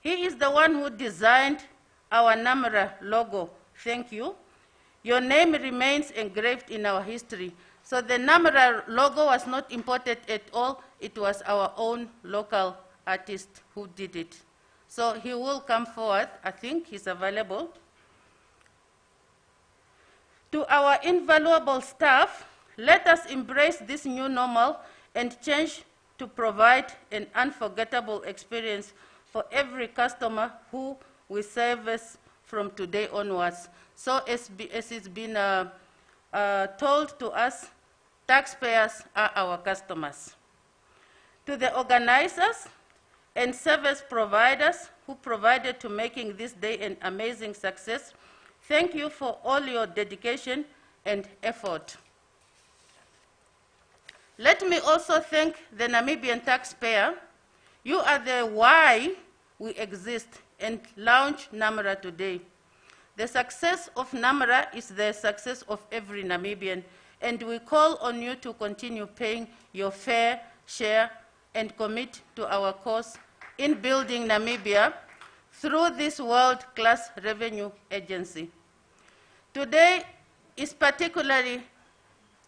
he is the one who designed our NAMRA logo. Thank you. Your name remains engraved in our history. So the NAMRA logo was not imported at all. It was our own local artist who did it. So he will come forward. I think he's available. To our invaluable staff, let us embrace this new normal and change to provide an unforgettable experience for every customer who we service from today onwards. So as it's been told to us, taxpayers are our customers. To the organizers and service providers who provided to making this day an amazing success, thank you for all your dedication and effort. Let me also thank the Namibian taxpayer. You are the why we exist and launch NAMRA today. The success of NAMRA is the success of every Namibian, and we call on you to continue paying your fair share and commit to our cause in building Namibia through this world-class revenue agency. Today is particularly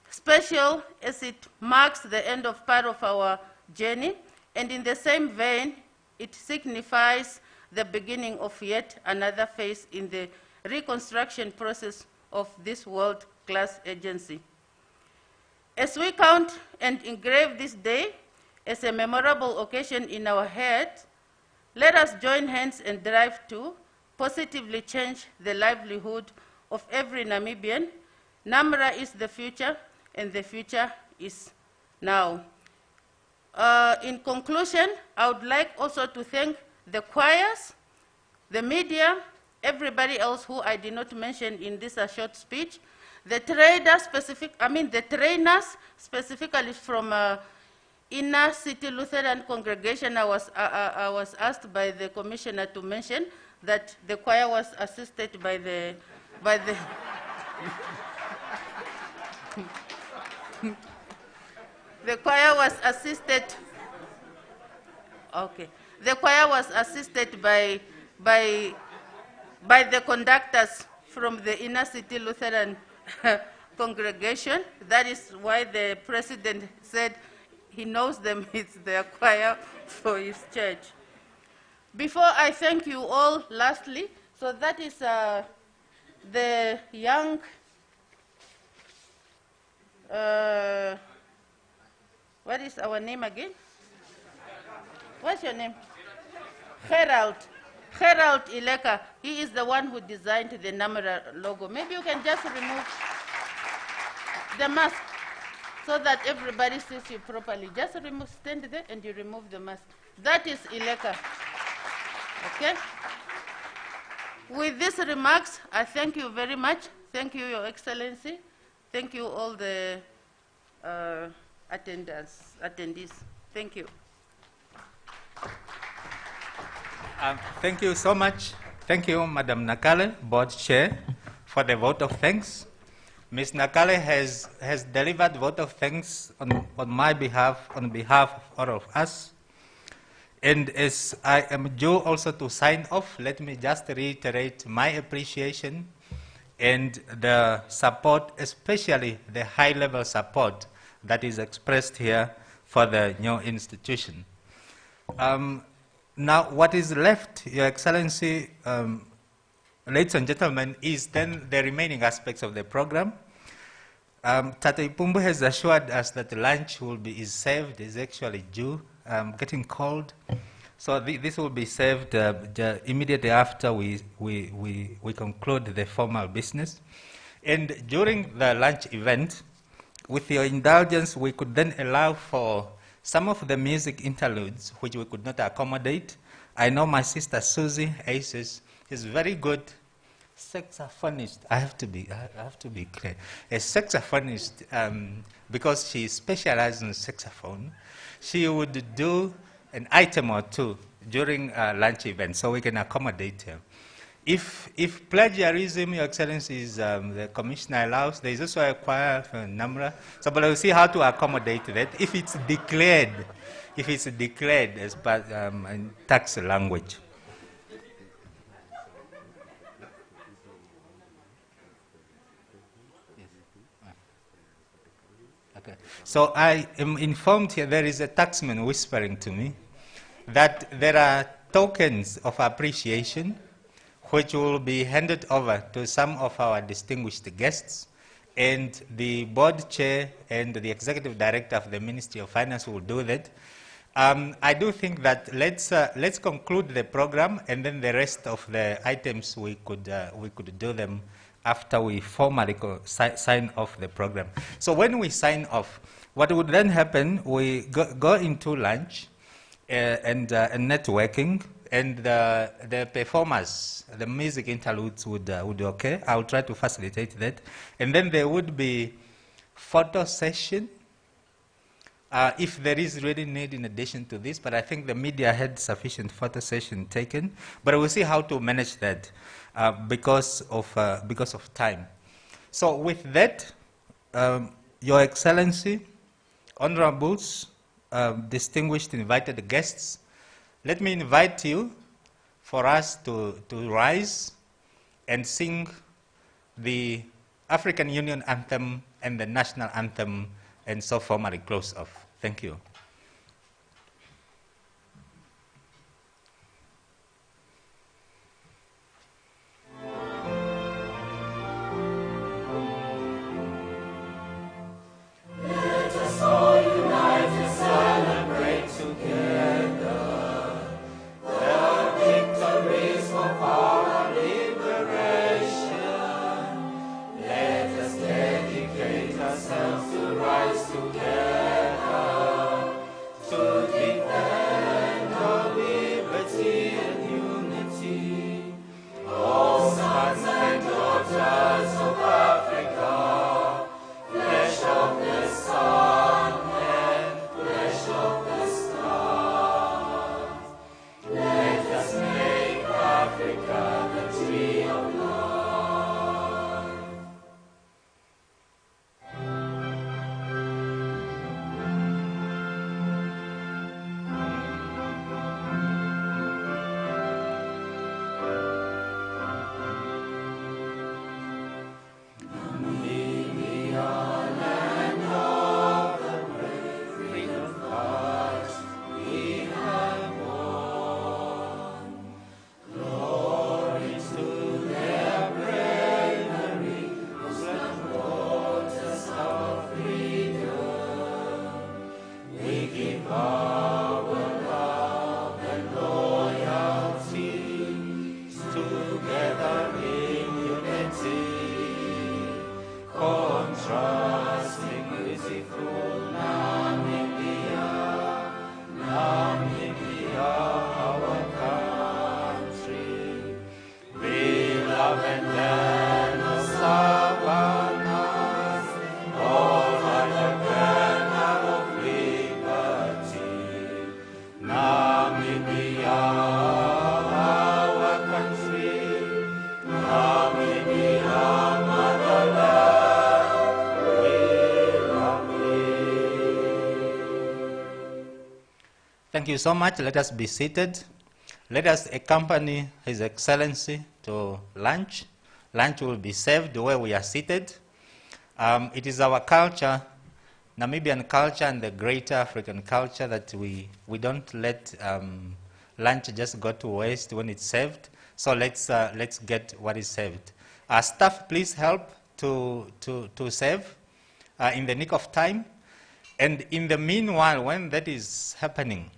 special as it marks the end of part of our journey, and in the same vein, it signifies the beginning of yet another phase in the reconstruction process of this world-class agency. As we count and engrave this day as a memorable occasion in our heads, let us join hands and drive to positively change the livelihood of every Namibian. NAMRA is the future, and the future is now. In conclusion, I would like also to thank the choirs the media, everybody else who I did not mention in this short speech, the trainers, specifically from Inner City Lutheran Congregation. I was asked by the commissioner to mention that the choir was assisted by the the choir was assisted. Okay, the choir was assisted by the conductors from the Inner City Lutheran Congregation. That is why the president said he knows them, it's their choir for his church. Before I thank you all, lastly, so that is the young, what is our name again? What's your name? Herald Ileka. He is the one who designed the NAMRA logo. Maybe you can just remove the mask so that everybody sees you properly. Just stand there and you remove the mask. That is Ileka. Okay? With these remarks, I thank you very much. Thank you, Your Excellency. Thank you, all the attendees. Thank you. Thank you so much. Thank you, Madam Nakale, Board Chair, for the vote of thanks. Ms. Nakale has delivered vote of thanks on my behalf, on behalf of all of us. And as I am due also to sign off, let me just reiterate my appreciation and the support, especially the high-level support that is expressed here for the new institution. Now, what is left, Your Excellency, ladies and gentlemen, is then the remaining aspects of the program. Tata Ipumbu has assured us that lunch is served, is actually due, getting cold. So this will be served immediately after we conclude the formal business. And during the lunch event, with your indulgence, we could then allow for some of the music interludes which we could not accommodate. I know my sister Susie Aces is very good saxophonist. I have to be clear. A saxophonist, because she specializes in saxophone, she would do an item or two during lunch event, so we can accommodate her. If plagiarism, Your Excellency, is the commissioner allows, there is also a choir for NAMRA. So, but we'll see how to accommodate that if it's declared as part in tax language. Okay. So I am informed here there is a taxman whispering to me that there are tokens of appreciation which will be handed over to some of our distinguished guests, and the board chair and the executive director of the Ministry of Finance will do that. I do think that let's conclude the program, and then the rest of the items we could do them after we formally sign off the program. So when we sign off, what would then happen? We go into lunch and networking. And the performers, the music interludes would okay. I'll try to facilitate that. And then there would be photo session, if there is really need in addition to this, but I think the media had sufficient photo session taken. But we'll see how to manage that because of time. So with that, Your Excellency, honorables, distinguished invited guests, let me invite you for us to rise and sing the African Union Anthem and the National Anthem, and so formally close off. Thank you. Let us all unite to celebrate together the victories for our liberation. Let us dedicate ourselves to rise together trusting, beautiful Namibia, Namibia, our country, beloved land of savannas, all by the banner of liberty, Namibia, our country, Namibia, motherland, we love thee. Thank you so much. Let us be seated. Let us accompany His Excellency to lunch. Lunch will be served where we are seated. It is our culture, Namibian culture and the greater African culture, that we don't let lunch just go to waste when it's served. So let's get what is served. Staff, please help to serve in the nick of time. And in the meanwhile, when that is happening,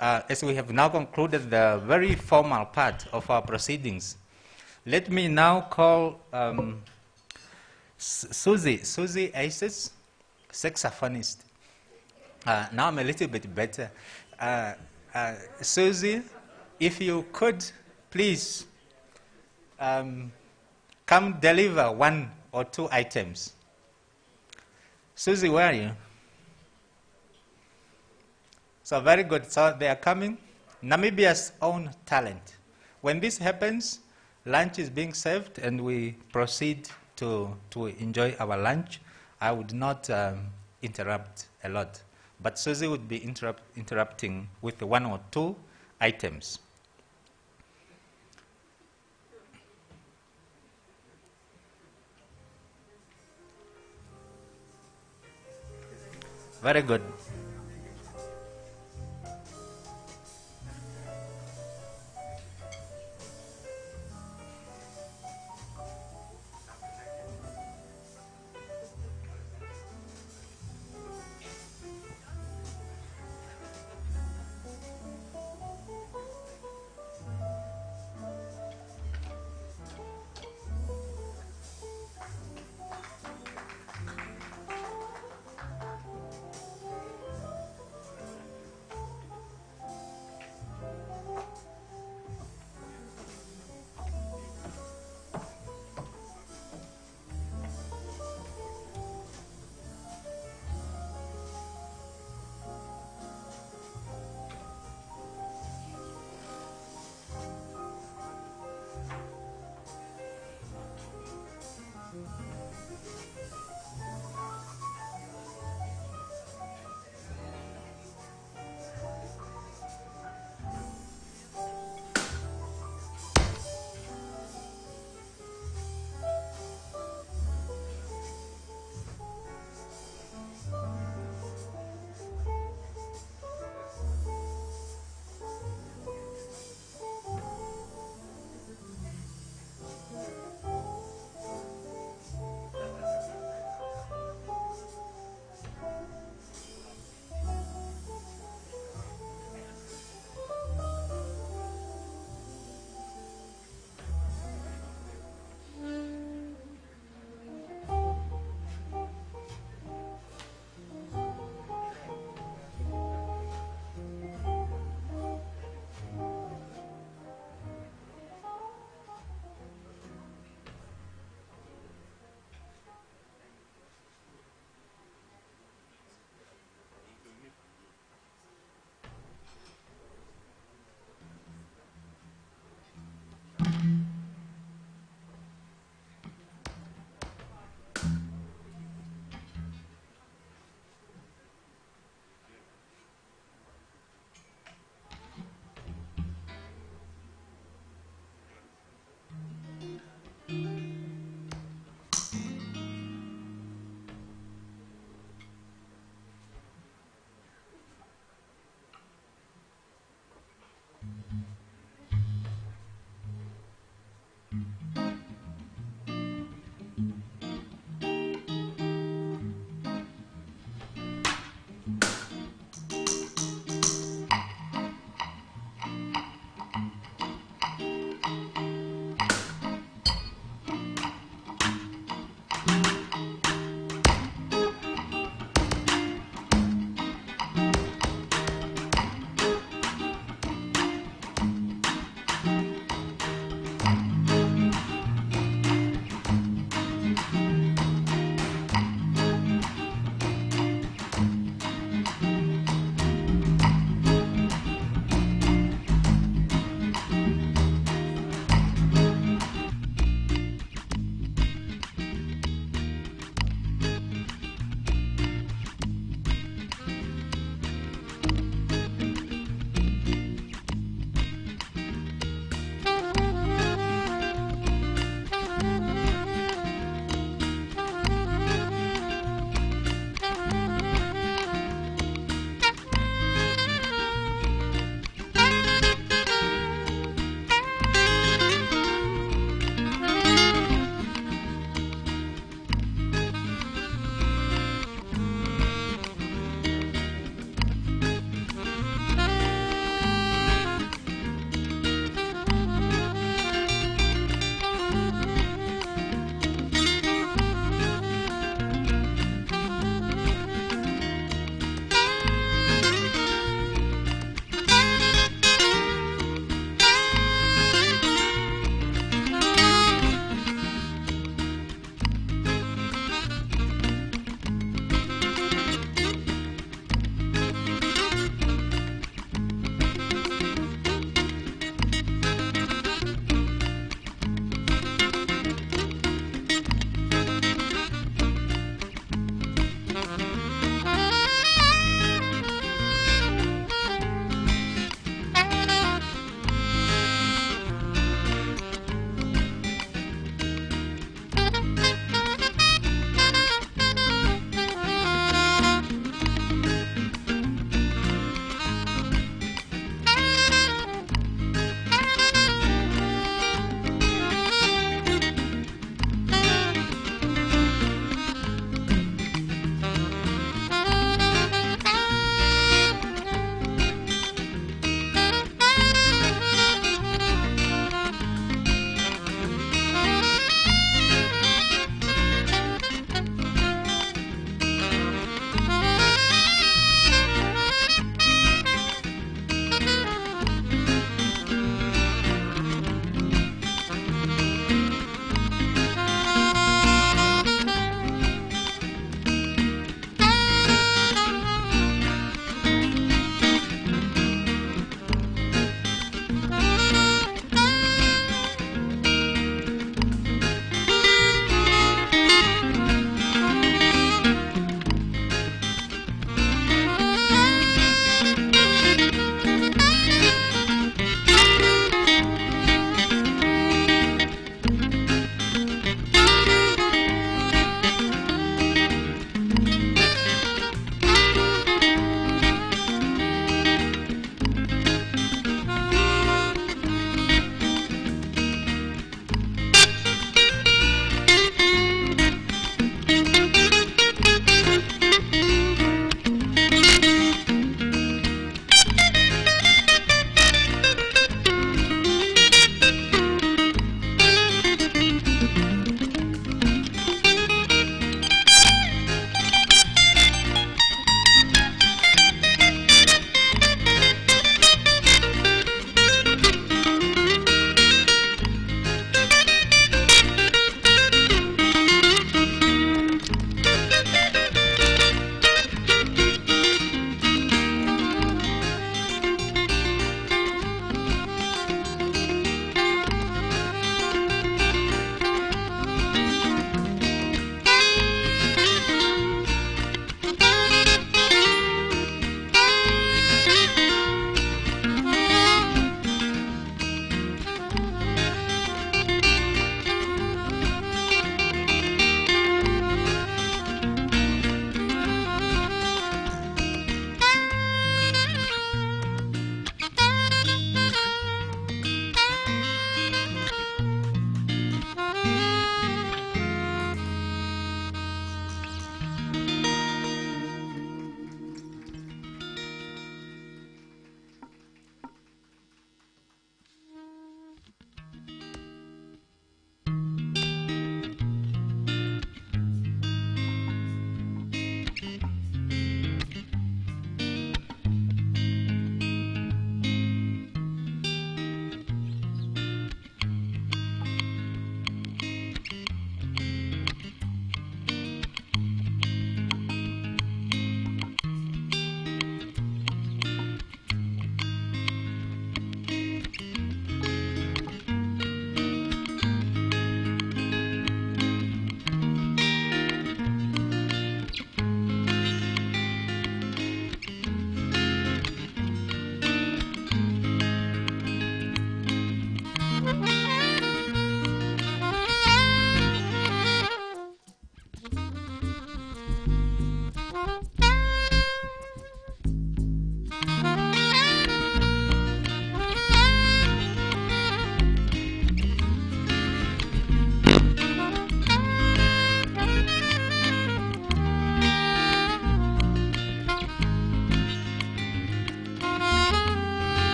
as we have now concluded the very formal part of our proceedings, let me now call Susie Aces, saxophonist. Now I'm a little bit better. Susie, if you could, please come deliver 1 or 2 items. Susie, where are you? So very good. So they are coming. Namibia's own talent. When this happens, lunch is being served and we proceed to enjoy our lunch. I would not interrupt a lot, but Susie would be interrupting with 1 or 2 items. Very good.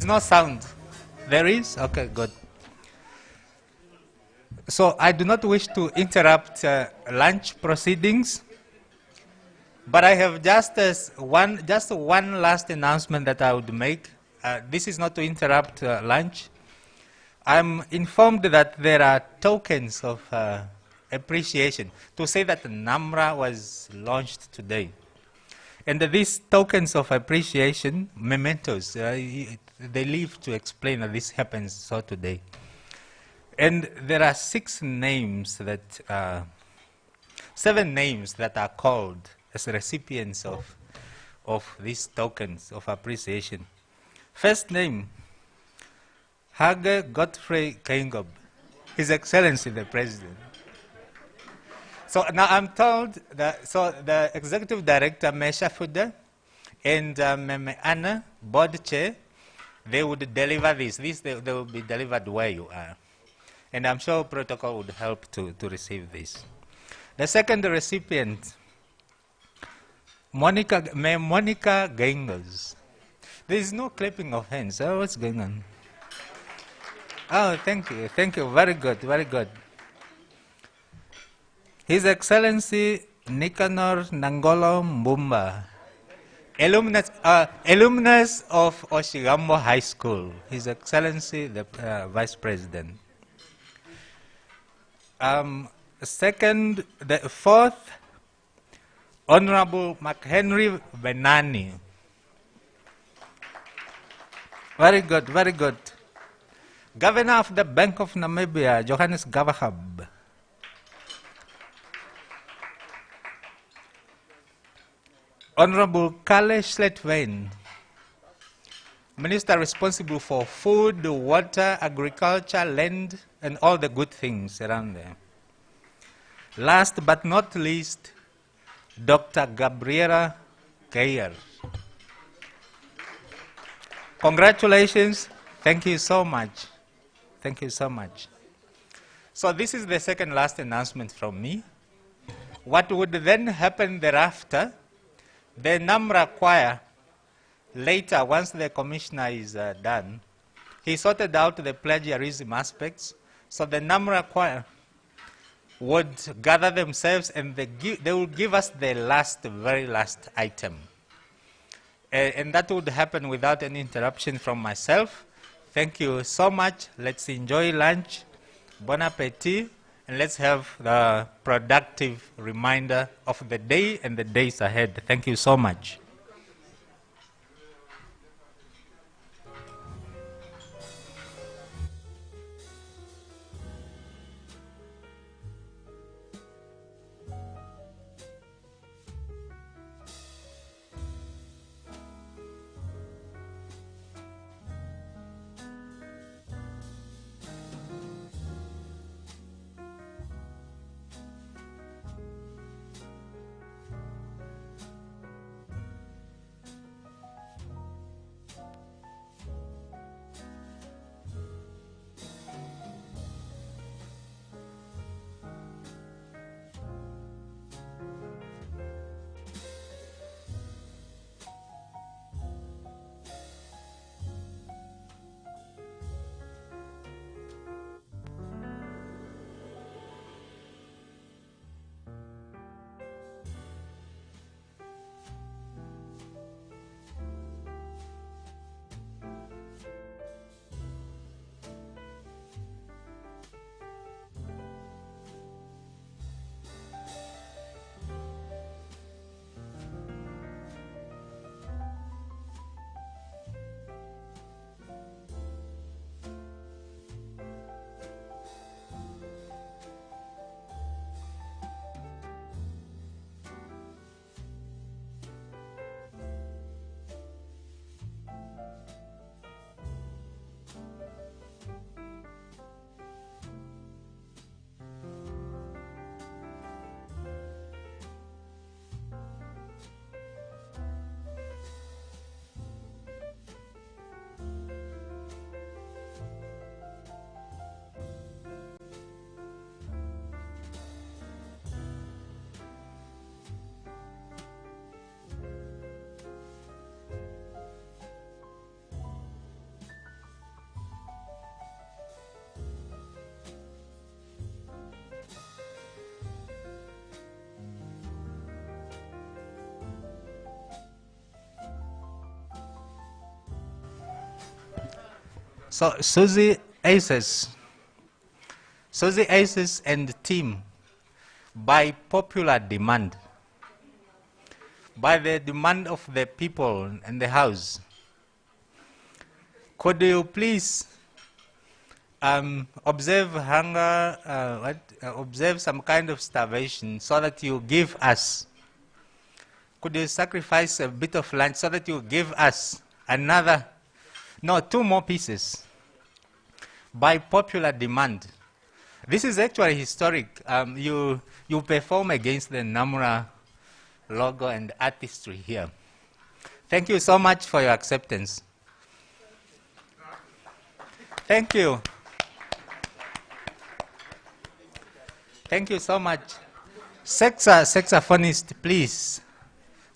There's no sound. There is? Okay, good. So I do not wish to interrupt lunch proceedings, but I have just one last announcement that I would make. This is not to interrupt lunch. I'm informed that there are tokens of appreciation to say that NAMRA was launched today. And these tokens of appreciation, mementos, they live to explain that this happens so today. And there are 7 names that are called as recipients of these tokens of appreciation. First name, Hage Godfrey Kaingob, His Excellency the President. So now I'm told that the Executive Director, Mesha Fuda, and Meme Anna, Board Chair, they would deliver this. They will be delivered where you are. And I'm sure protocol would help to receive this. The second recipient, Monica Gengos. There is no clapping of hands. Oh, what's going on? Oh, thank you. Thank you. Very good. Very good. His Excellency Nicanor Nangolo Mbumba, alumnus of Oshigambo High School. His Excellency the Vice President. Second, the fourth, Honorable McHenry Benani. Very good, very good. Governor of the Bank of Namibia, Johannes Gavahab. Honorable Kale Schletwein, Minister responsible for food, water, agriculture, land, and all the good things around there. Last but not least, Dr. Gabriela Geyer. Congratulations. Thank you so much. Thank you so much. So this is the second last announcement from me. What would then happen thereafter, the NAMRA choir, later, once the commissioner is done, he sorted out the plagiarism aspects. So the NAMRA choir would gather themselves and they will give us the very last item. And that would happen without any interruption from myself. Thank you so much. Let's enjoy lunch. Bon appetit. And let's have the productive reminder of the day and the days ahead. Thank you so much. So Susie Aces and team, by popular demand, by the demand of the people in the house, could you please observe hunger, observe some kind of starvation so that you give us, could you sacrifice a bit of lunch so that you give us another, no, 2 more pieces by popular demand. This is actually historic. You perform against the NAMRA logo and artistry here. Thank you so much for your acceptance. Thank you. Thank you so much. Saxophonist, please.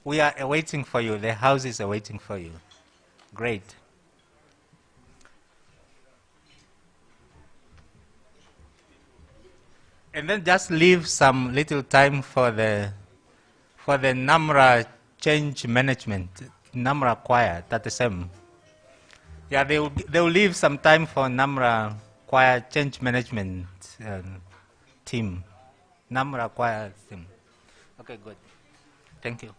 We are awaiting for you. The house is awaiting for you. Great. And then just leave some little time for the NAMRA change management, NAMRA choir, that's the same. Yeah, they'll leave some time for NAMRA choir change management team. NAMRA choir team. Okay, good. Thank you.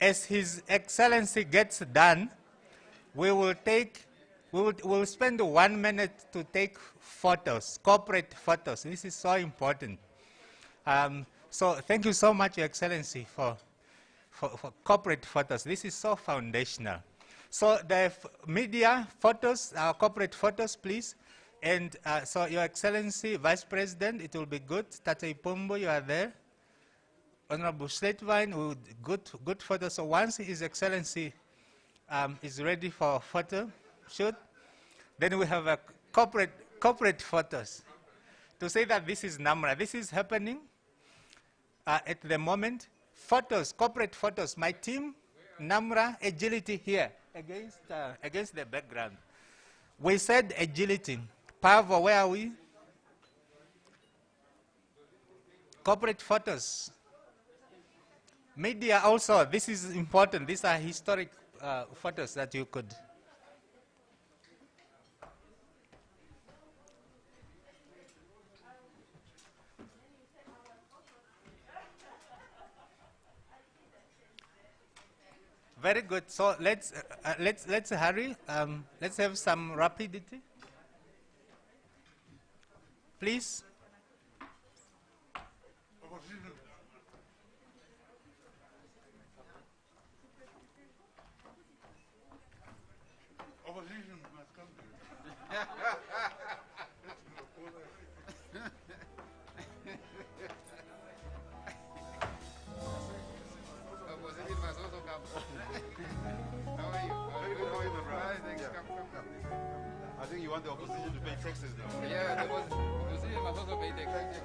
as His Excellency gets done, we will spend 1 minute to take photos, corporate photos. This is so important. So thank you so much, Your Excellency, for corporate photos. This is so foundational. So the media photos, corporate photos, please. And so Your Excellency, Vice President, it will be good. Tata Ipumbo, you are there. Honorable Slatevine, good photos. So once His Excellency is ready for photo shoot, then we have a corporate photos to say that this is NAMRA. This is happening at the moment. Photos, corporate photos. My team, NAMRA, agility here against the background. We said agility. Pavo, where are we? Corporate photos. Media also, this is important. These are historic photos that you could. Very good. So let's hurry. Let's have some rapidity, please. Opposition must come to Opposition must also come. How are you? How are you, my brother? Thanks. Come. I think you want the opposition to pay taxes now. Yeah, the opposition must also pay taxes.